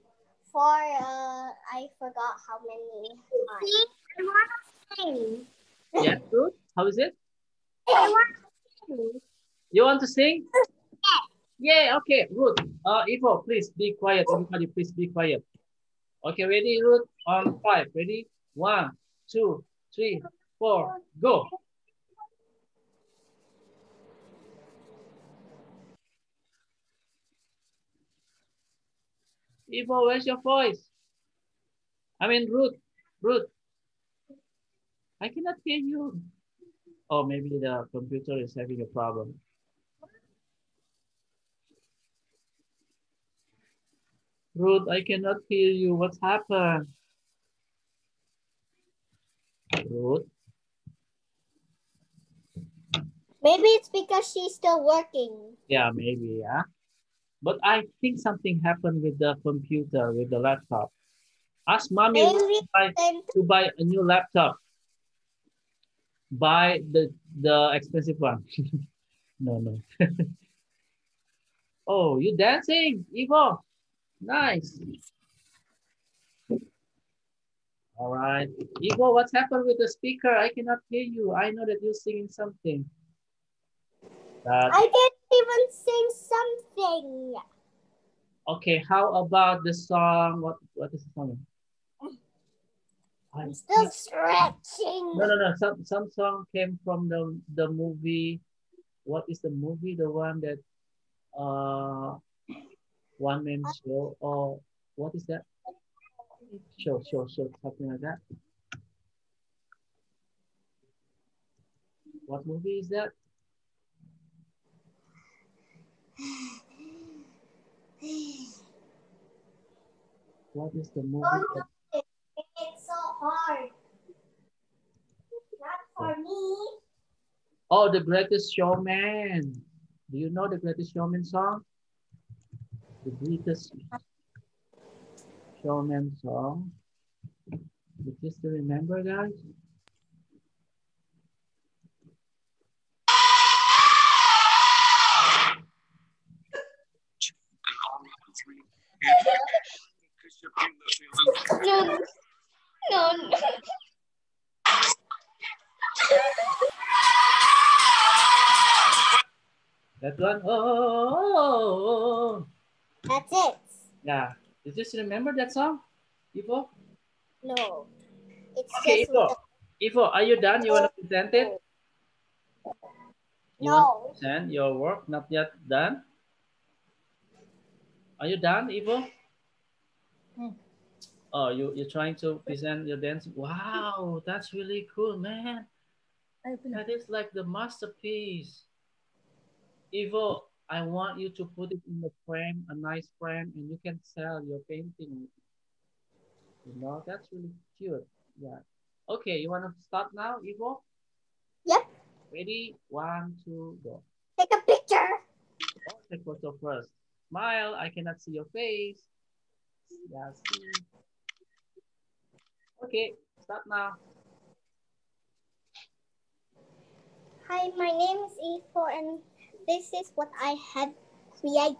I forgot how many times. I want to sing. Yeah, Ruth? How is it? I want to sing. You want to sing? Yeah, okay, Ruth. Ivo, please be quiet. Everybody, please be quiet. Okay, ready, Ruth? On 5. Ready? 1, 2, 3, 4, go. Ivo, where's your voice? I mean, Ruth. Ruth, I cannot hear you. Oh, maybe the computer is having a problem. Ruth, I cannot hear you. What's happened? Ruth? Maybe it's because she's still working. Yeah, maybe, yeah. But I think something happened with the computer, with the laptop. Ask mommy Maybe to buy a new laptop. Buy the expensive one. No, no. Oh, you dancing, Ivo? Nice. All right. Ivo, what's happened with the speaker? I cannot hear you. I know that you're singing something. I didn't even sing something. Okay, how about the song? What is the song? I'm still stretching. No, no, no. Some song came from the movie. What is the movie? The one that one man show or what is that? Show, something like that. What movie is that? What is the movie? Oh, no, it's so hard. Not for me. Oh, The Greatest Showman. Do you know The Greatest Showman song? The Greatest Showman song. You just remember, guys? No, no, no. That one. Oh. That's it. Yeah. You just remember that song, Ivo? No. It's Okay, just with the... Ivo, are you done? You want to present it? You want to No. present your work? Not yet done? Are you done, Ivo? Oh, you're trying to present your dance. Wow, that's really cool, man. That is like the masterpiece. Ivo, I want you to put it in the frame, a nice frame, and you can sell your painting. You know, that's really cute. Yeah. Okay, you want to start now, Ivo? Yep. Ready? One, two, go. Take a picture. Oh, take photo first. Smile. I cannot see your face. Yeah, see. Okay, start now. Hi, my name is E4 and this is what I had created.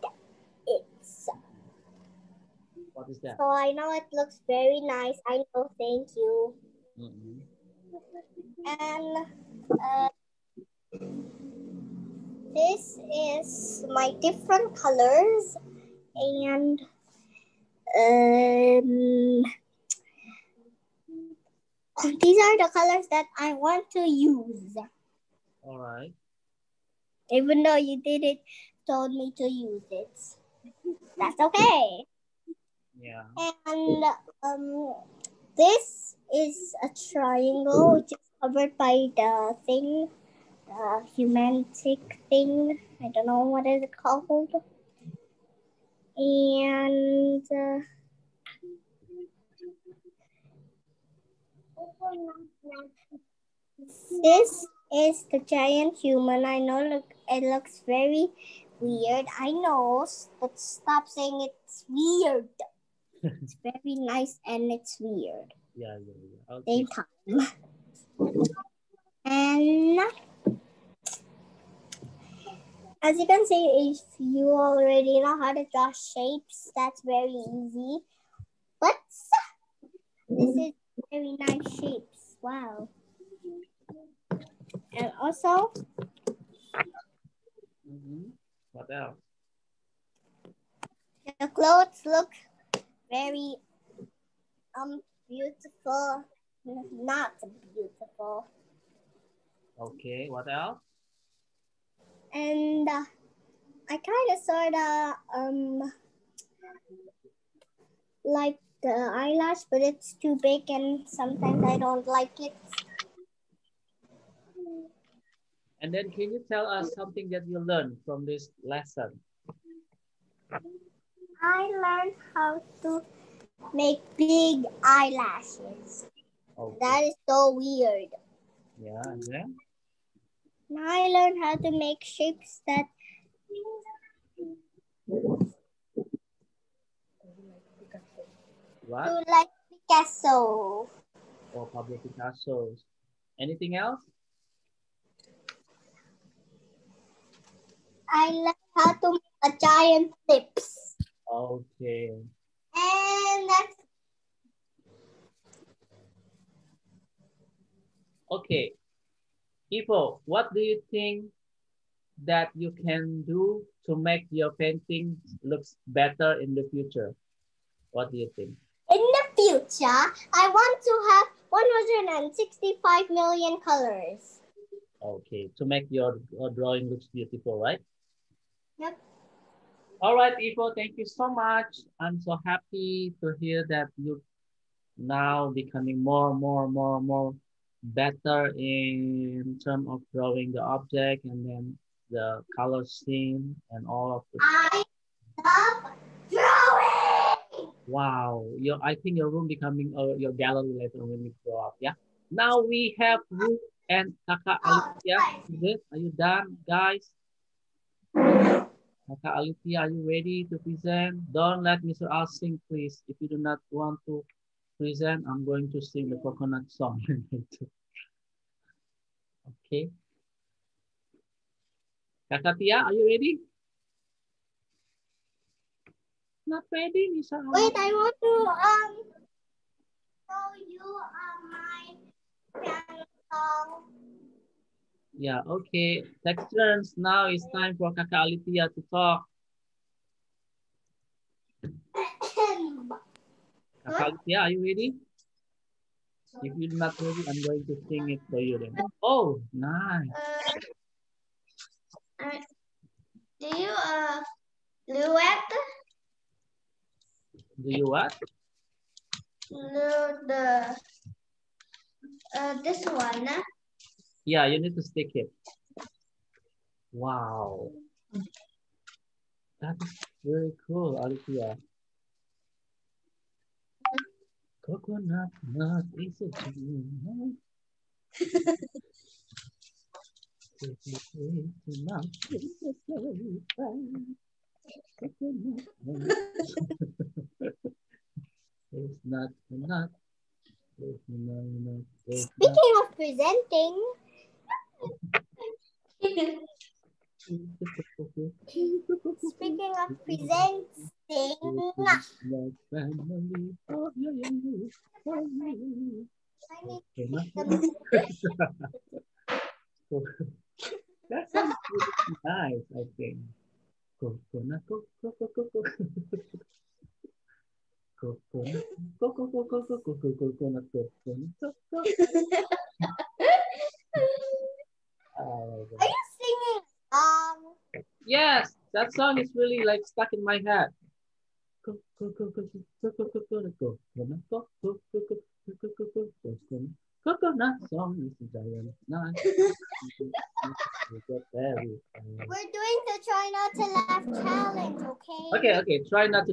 It's... What is that? So I know it looks very nice. I know, thank you. And this is my different colors. And these are the colors that I want to use. All right. Even though you didn't told me to use it. That's okay. Yeah. And this is a triangle which is covered by the thing, the humantic thing. I don't know what is it called. And this is the giant human. I know, look, it looks very weird. I know, but stop saying it's weird. It's very nice and it's weird. Yeah. Okay. Same time. And as you can see, if you already know how to draw shapes, that's very easy. But this is very nice shapes. Wow. And also, What else? the clothes look very beautiful. Not beautiful. Okay, what else? And I kind of sort of like the eyelash, but it's too big and sometimes I don't like it. And then can you tell us something that you learned from this lesson? I learned how to make big eyelashes. Okay. That is so weird. Yeah, and then? Now I learned how to make shapes that What? do like Picasso. Or Pablo Picasso. Anything else? I learned how to make a giant lips. Okay. And that's Okay. Ivo, what do you think that you can do to make your painting looks better in the future? What do you think? in the future, I want to have 165 million colors. Okay, to make your drawing looks beautiful, right? Yep. All right, Ivo, thank you so much. I'm so happy to hear that you now becoming more better in terms of drawing the object and then the color scheme and all of this. I love drawing. Wow, I think your room becoming your gallery later when you grow up. Yeah. Now we have Ruth and Kakak Alicia. Are you done, guys? Kakak Alicia, are you ready to present? Don't let Mr. Al sing, please. If you do not want to present, I'm going to sing the coconut song. Okay. Kakak Tia, are you ready? Not ready, Mr. Al. Wait, I want to show you my piano song. Yeah, okay. Next turns. Now it's time for Kakak Alicia to talk. Kakak Alicia, are you ready? If you're not ready, I'm going to sing it for you then. Oh, nice. Do you duet? Do you what? The this one? Yeah, you need to stick it. Wow. That is very cool, Alicia. Coconut nut is a dream. If you taste the nut, it's a very fine. Coconut nut. It's not a nut. It's not a nut. Speaking of presenting, speaking of presenting, Family. Oh, yeah, yeah, yeah. Oh, I need yeah. some. That sounds really nice, I think. Coconut, coconut, coconut, Are you singing? Yes, that song is really like stuck in my head. Coconut song is a giant night. We're doing the try not to laugh challenge, okay? Okay. Try not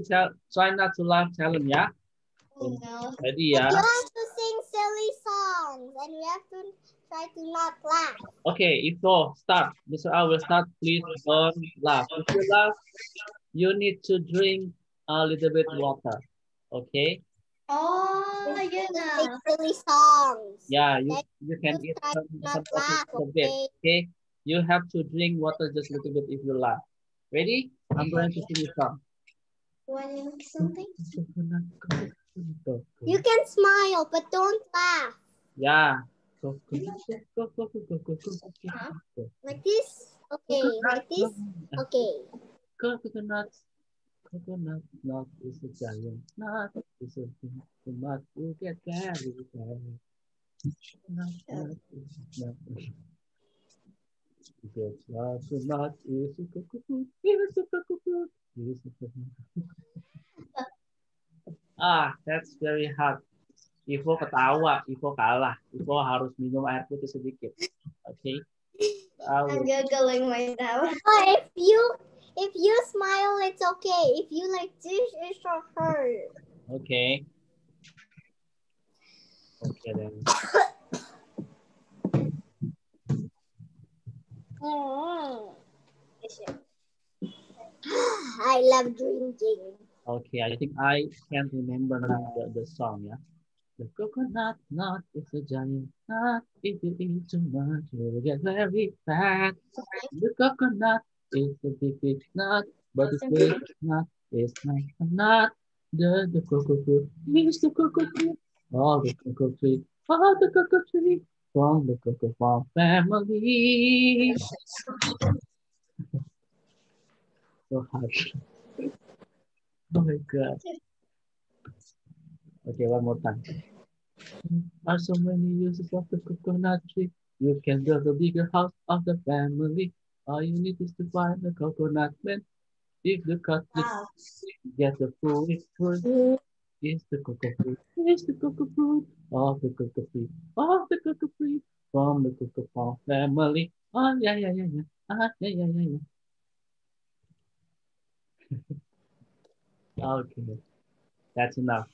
to laugh challenge, yeah? Oh, no. Ready, But yeah? you have to sing silly songs and we have to try to not laugh. Okay, if so, start. Mr. I will start. Please don't laugh. If you laugh, you need to drink a little bit water. Okay? Oh, you Sing know. silly songs. Yeah, Then you can you eat try to some not chocolate laugh, a bit. okay? Okay? You have to drink water just a little bit if you laugh. Ready? I'm going to sing a song. Want something? You can smile, but don't laugh. Yeah. Like this? Okay. Like this? Okay. Coconut nut is a giant nut. It's a nut you get very bad. Nut is a nut. Because nut is a coconut. Is a coconut. Is a coconut. Ah, that's very hard. Ivo ketawa, Ivo kalah. Ivo harus minum air putih sedikit. Okay. I'm giggling myself. If you smile, it's okay. If you like this, it's so hurt. Okay. Okay then. I love drinking. Okay, I think I can't remember now the song, yeah. The coconut nut is a giant nut. If you eat too much, you'll get very fat. The coconut It's a big, big nut, but it's big nut. It's not a nut. The cocoa fruit is the cocoa tree. Oh, the cocoa tree. Oh, the cocoa tree. From the cocoa farm family. So hard. Oh my God. Okay, one more time. Are so many uses of the coconut tree. You can build a bigger house of the family. All you need is to find the coconut man. If you cut the Wow. get the fruit. Is the cocoa fruit. Is the cocoa fruit. Of the cocoa fruit. Of the cocoa fruit. From the cocoa farm family. Oh yeah yeah yeah yeah. Yeah yeah yeah yeah. Okay, that's enough.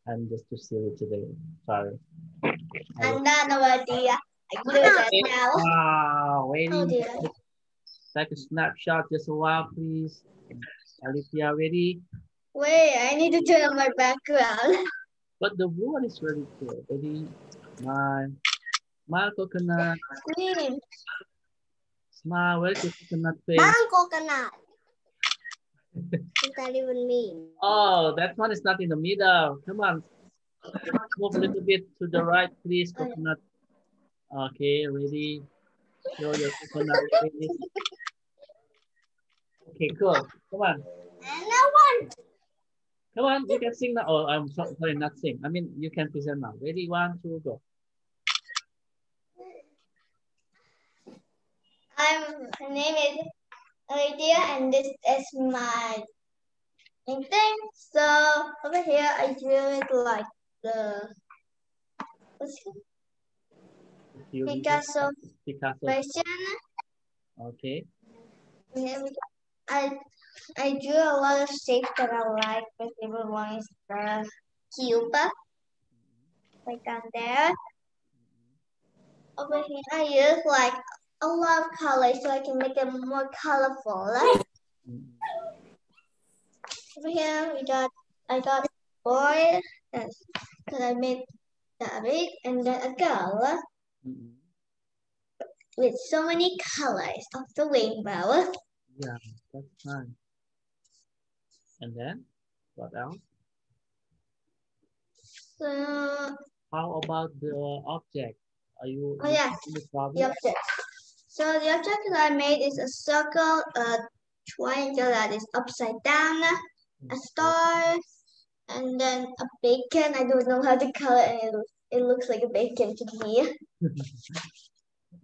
I'm just too silly today. Sorry. I will. I'm done already. I do that now. Wow, Oh waiting. dear. Take a snapshot just a while, please. Alicia, ready? Wait, I need to turn on my background. But the blue one is really cool. Ready? Smile. Smile, coconut. Green. Smile. Where's your coconut face? Bang coconut. What does that even mean? Oh, that one is not in the middle. Come on. Move a little bit to the right, please, coconut. Okay, ready? Show your coconut face. Okay, cool. Come on. And no one. Come on, you can sing now. Oh, I'm sorry, not sing. I mean, you can present now. Ready? 1, 2, go. My name is Lydia, and this is my thing. So over here, I drew it like the what's it? Picasso Picasso. version. Okay. And I I drew a lot of shapes that I like. My favorite one is the cube, like down there. Over here, I use like a lot of colors so I can make it more colorful. Over here, I got a boy, because I made David, and then a girl with so many colors of the rainbow. Yeah, that's nice. And then, what else? So, How about the object? Are you oh yeah, the the problem? object. So the object that I made is a circle, a triangle that is upside down, a star, and then a bacon. I don't know how to color it. It looks like a bacon to me.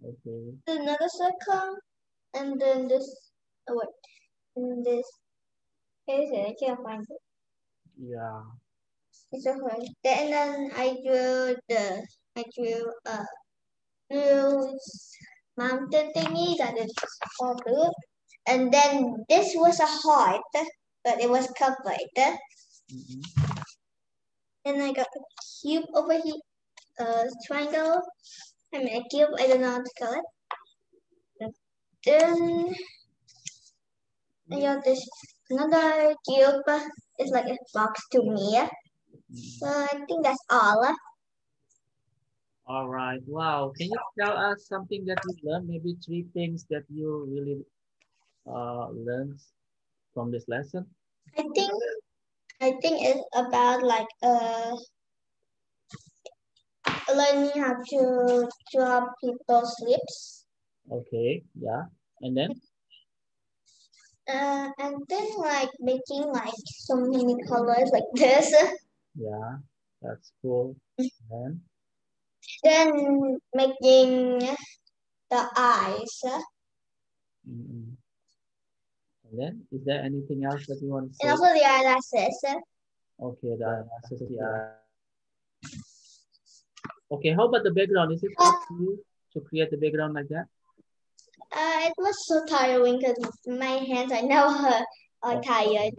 Okay. Another circle, and then this. Oh wait, and this. Here's it. I can't find it. Yeah. It's okay. Then I drew a blue mountain thingy that is all blue. And then this was a heart, but it was covered. Then I got a cube over here, triangle. I mean a cube, I don't know how to call it. Then I got this another cube. It's like a box to me. So I think that's all. All right. Wow. Can you tell us something that you learned? Maybe 3 things that you really learned from this lesson? I think it's about like learning how to draw people's lips. Okay. Yeah. And then? And then like making like so many colors like this. Yeah. That's cool. And Then making the eyes. mm, and then, is there anything else that you want to And say? also the eyelashes. Okay, the eyelashes, yeah. Okay, how about the background? Is it hard for you to create the background like that? It was so tiring because my hands are now tired.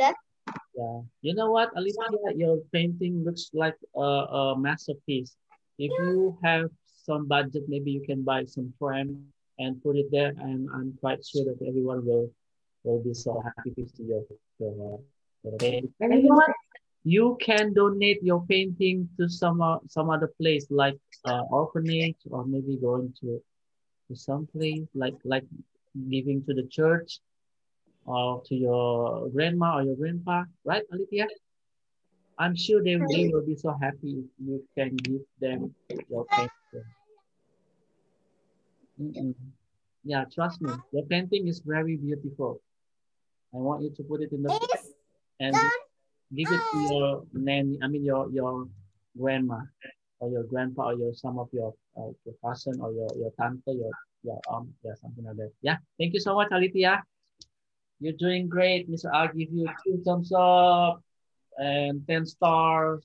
Yeah. You know what, Alicia, your painting looks like a masterpiece. If you have some budget, maybe you can buy some frame and put it there, and I'm quite sure that everyone will be so happy to see your painting. And you know what? You can donate your painting to some other place like orphanage, or maybe going to some place like giving to the church. or to your grandma or your grandpa, right, Alithia? I'm sure they will be so happy if you can give them your painting. Mm-mm. Yeah, trust me, your painting is very beautiful. I want you to put it in the book It's and done. give it to your nanny. I mean your grandma or your grandpa or your some of your cousin or your tante, your yeah, something like that. Yeah, thank you so much, Alithia. You're doing great, Mr. I'll give you 2 thumbs up and 10 stars,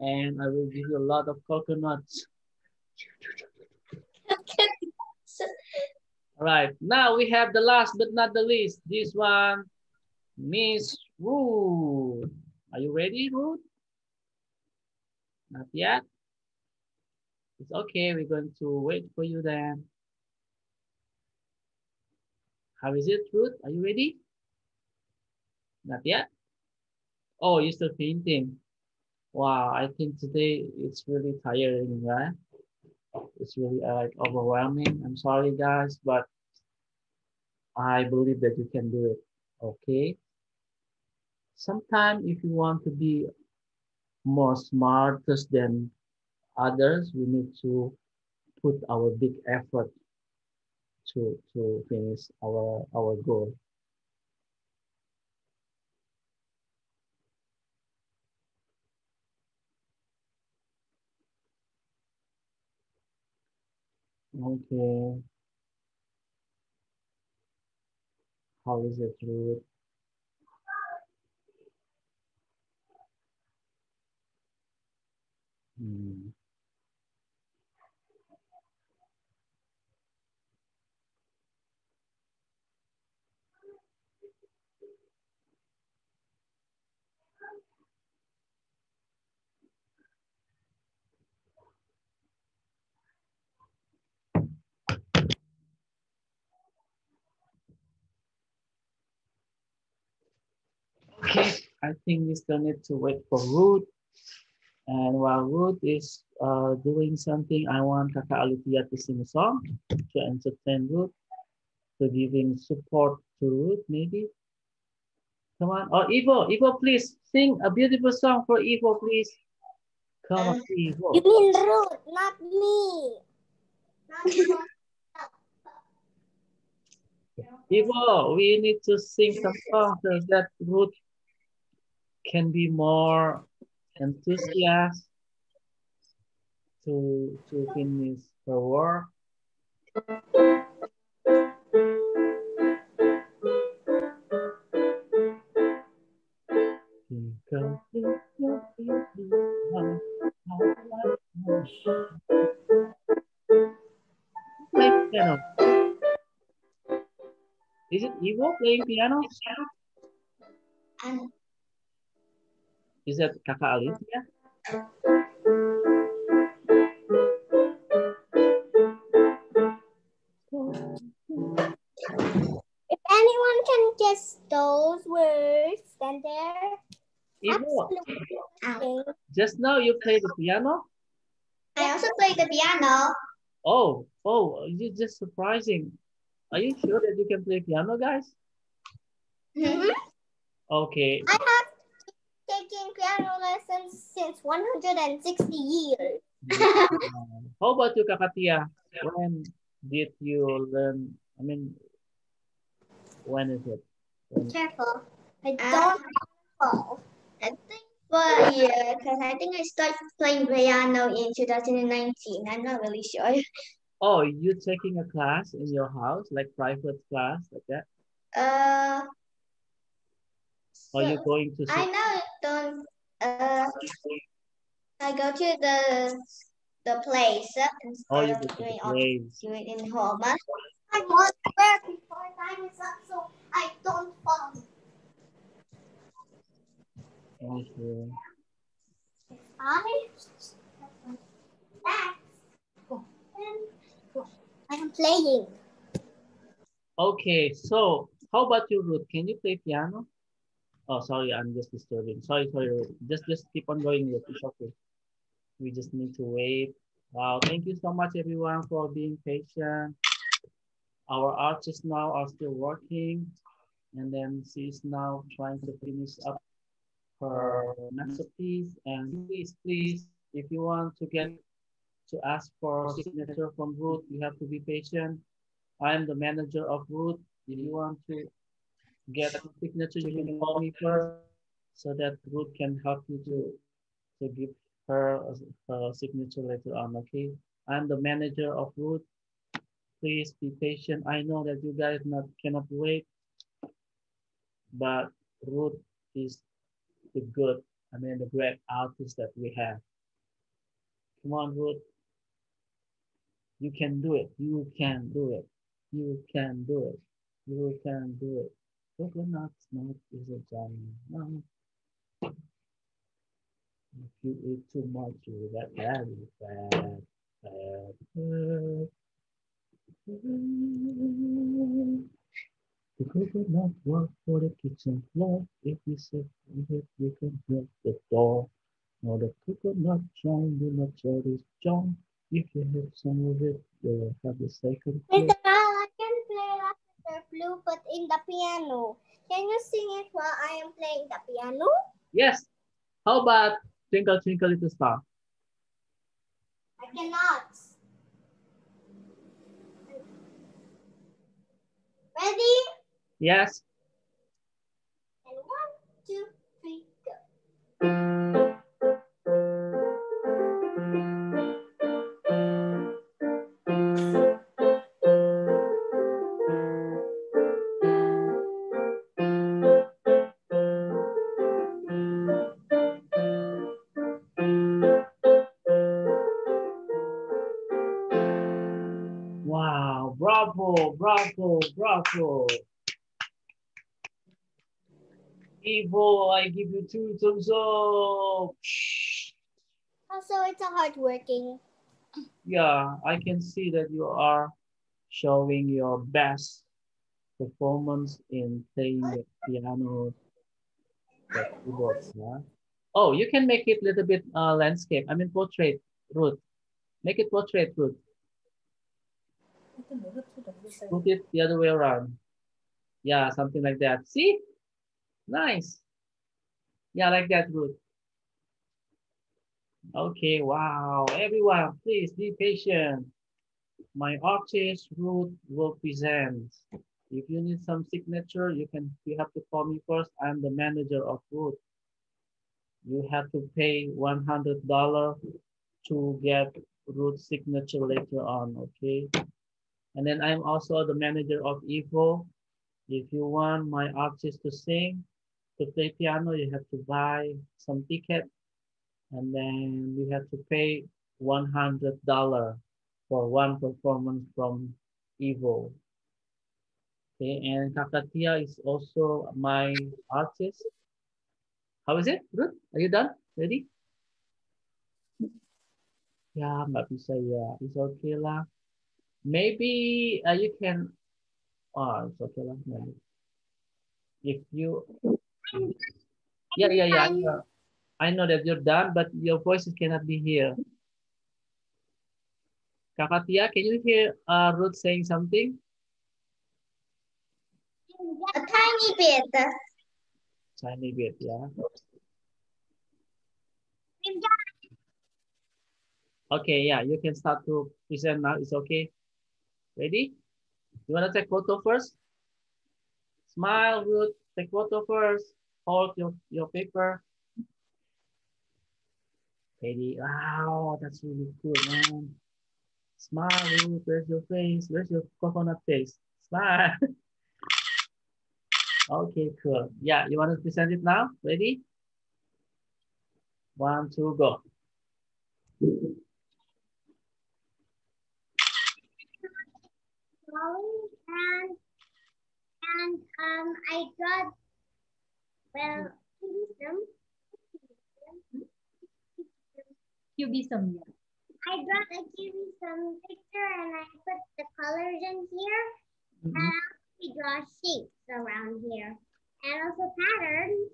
and I will give you a lot of coconuts. All right, now we have the last but not the least. This one, Miss Ruth. Are you ready, Ruth? Not yet. It's okay. We're going to wait for you then. How is it, Ruth? Are you ready? Not yet. Oh, you're still painting. Wow, I think today it's really tiring, right? It's really like overwhelming. I'm sorry, guys, but I believe that you can do it. Okay. Sometimes if you want to be more smarter than others, we need to put our big effort to finish our goal. Okay. How is it, Ruth? Hmm. Okay, I think we still need to wait for Ruth. And while Ruth is doing something, I want Kakak Alithia to sing a song to entertain Ruth, to giving support to Ruth, maybe. Come on. Oh, Ivo, please sing a beautiful song for Ivo, please. Come on, You Ivo. mean Ruth, not me. Ivo, we need to sing some songs so that Ruth can be more enthusiastic to finish her work. Because if you feel this love, how I can play piano. Is it Ivo playing piano? Is that Kakak Alithia? If anyone can guess those words, then they're Ivo, absolutely. just now you played the piano? I also play the piano. Oh, you just surprising. Are you sure that you can play piano, guys? Mm-hmm. Okay. I have taken piano lessons since 160 years. How about you, Kakatia? When did you learn? I mean, when is it? When, Careful. I don't fall. I think for a year, because I think I started playing piano in 2019. I'm not really sure. oh, you taking a class in your house, like private class, like that? Uh, Or you so going to I sit? now don't. I go to the place Oh, instead you of go to the doing place. doing in home. I want to work before time is up, so I don't fall. Okay. I I'm playing. Okay, so how about you, Ruth? Can you play piano? Oh, sorry, I'm just disturbing. Sorry, Ruth. Just keep on going, Ruth. It's okay. We just need to wait. Wow, thank you so much, everyone, for being patient. Our artists now are still working. And then she's now trying to finish up her masterpiece. And please, if you want to ask for signature from Ruth, you have to be patient. I am the manager of Ruth. If you want to get a signature, you can call me first so that Ruth can help you to give her a signature later on, okay? I'm the manager of Ruth. Please be patient. I know that you guys not cannot wait, but Ruth is the great artist that we have. Come on, Ruth, you can do it. You can do it. You can do it. You can do it. Coconut nut is a giant nut. If you eat too much, you will get very fat. Fat, fat. The coconut work for the kitchen floor. If you sit on it, you can hit the door. Now the coconut John do not share this John. If you have some of it, you will have the second Tita, place. I can play Laughter Blue, but in the piano. Can you sing it while I am playing the piano? Yes. How about Twinkle Twinkle Little Star? I cannot. Ready? Yes. And 1, 2, 3, go. Wow. Bravo. Bravo. Bravo. Evo, I give you 2 thumbs up. Also, it's a hardworking. Yeah, I can see that you are showing your best performance in playing the piano, the keyboard. Yeah. Oh, you can make it a little bit landscape. I mean portrait, Ruth. Make it portrait, Ruth. Put it the other way around. Yeah, something like that. See? Nice. Yeah, like that, Ruth. Okay, wow. Everyone, please be patient. My artist, Ruth, will present. If you need some signature, you have to call me first. I'm the manager of Ruth. You have to pay $100 to get Ruth's signature later on, okay? And then I'm also the manager of Evo. If you want my artist to sing, to play piano, you have to buy some ticket and then you have to pay $100 for one performance from Evo. Okay, and Kakatia is also my artist. How is it? Good? Are you done? Ready? Ya, nggak bisa ya. It's okay lah. Maybe you can. Oh, it's okay lah. Maybe. If you, yeah. I know that you're done, but your voices cannot be here. Kakatia, can you hear Ruth saying something? A tiny bit. Tiny bit, yeah. Okay, yeah, you can start to present now. It's okay. Ready? You want to take photo first? Smile, Ruth. Take photo first. Hold your paper. Ready? Wow, that's really good, man. Smile, Ruth. Where's your face? Where's your coconut face? Smile. Okay, cool. Yeah, you want to present it now? Ready? 1, 2, go. And I got well some Cubism, yeah. I brought a some picture and I put the colors in here and Mhm. we draw shapes around here and also patterns.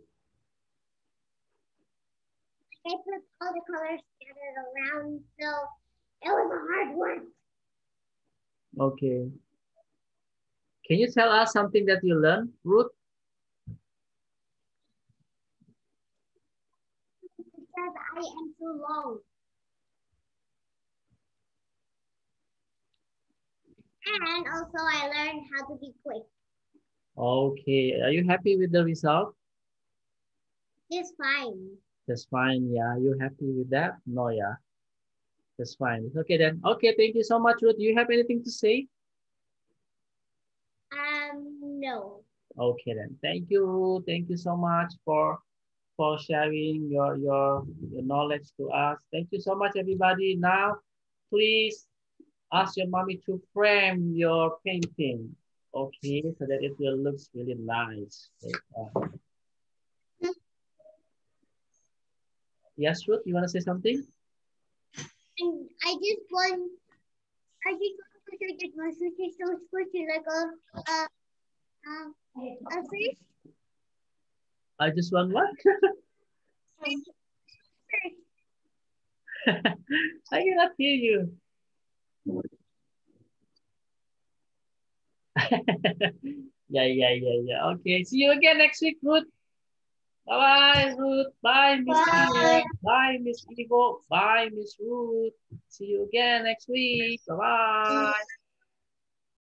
I put all the colors scattered around, so it was a hard work. Okay. Can you tell us something that you learned, Ruth? I am too long. And also I learned how to be quick. Okay, are you happy with the result? It's fine. That's fine, yeah. You happy with that? No, yeah. That's fine. Okay then. Okay, thank you so much, Ruth. Do you have anything to say? No. Okay then. Thank you, Ruth. Thank you so much for sharing your knowledge to us. Thank you so much, everybody. Now, please ask your mommy to frame your painting. Okay, so that it will look really nice. Yes, Ruth, you want to say something? And I just want to show that my fish is so squishy like a fish. I just want what? I cannot hear you. Yeah. Okay, see you again next week, Ruth. Bye-bye, Ruth. Bye, Miss Bye. Ina. Bye, Miss Ivo. Bye, Miss Ruth. See you again next week. Bye-bye.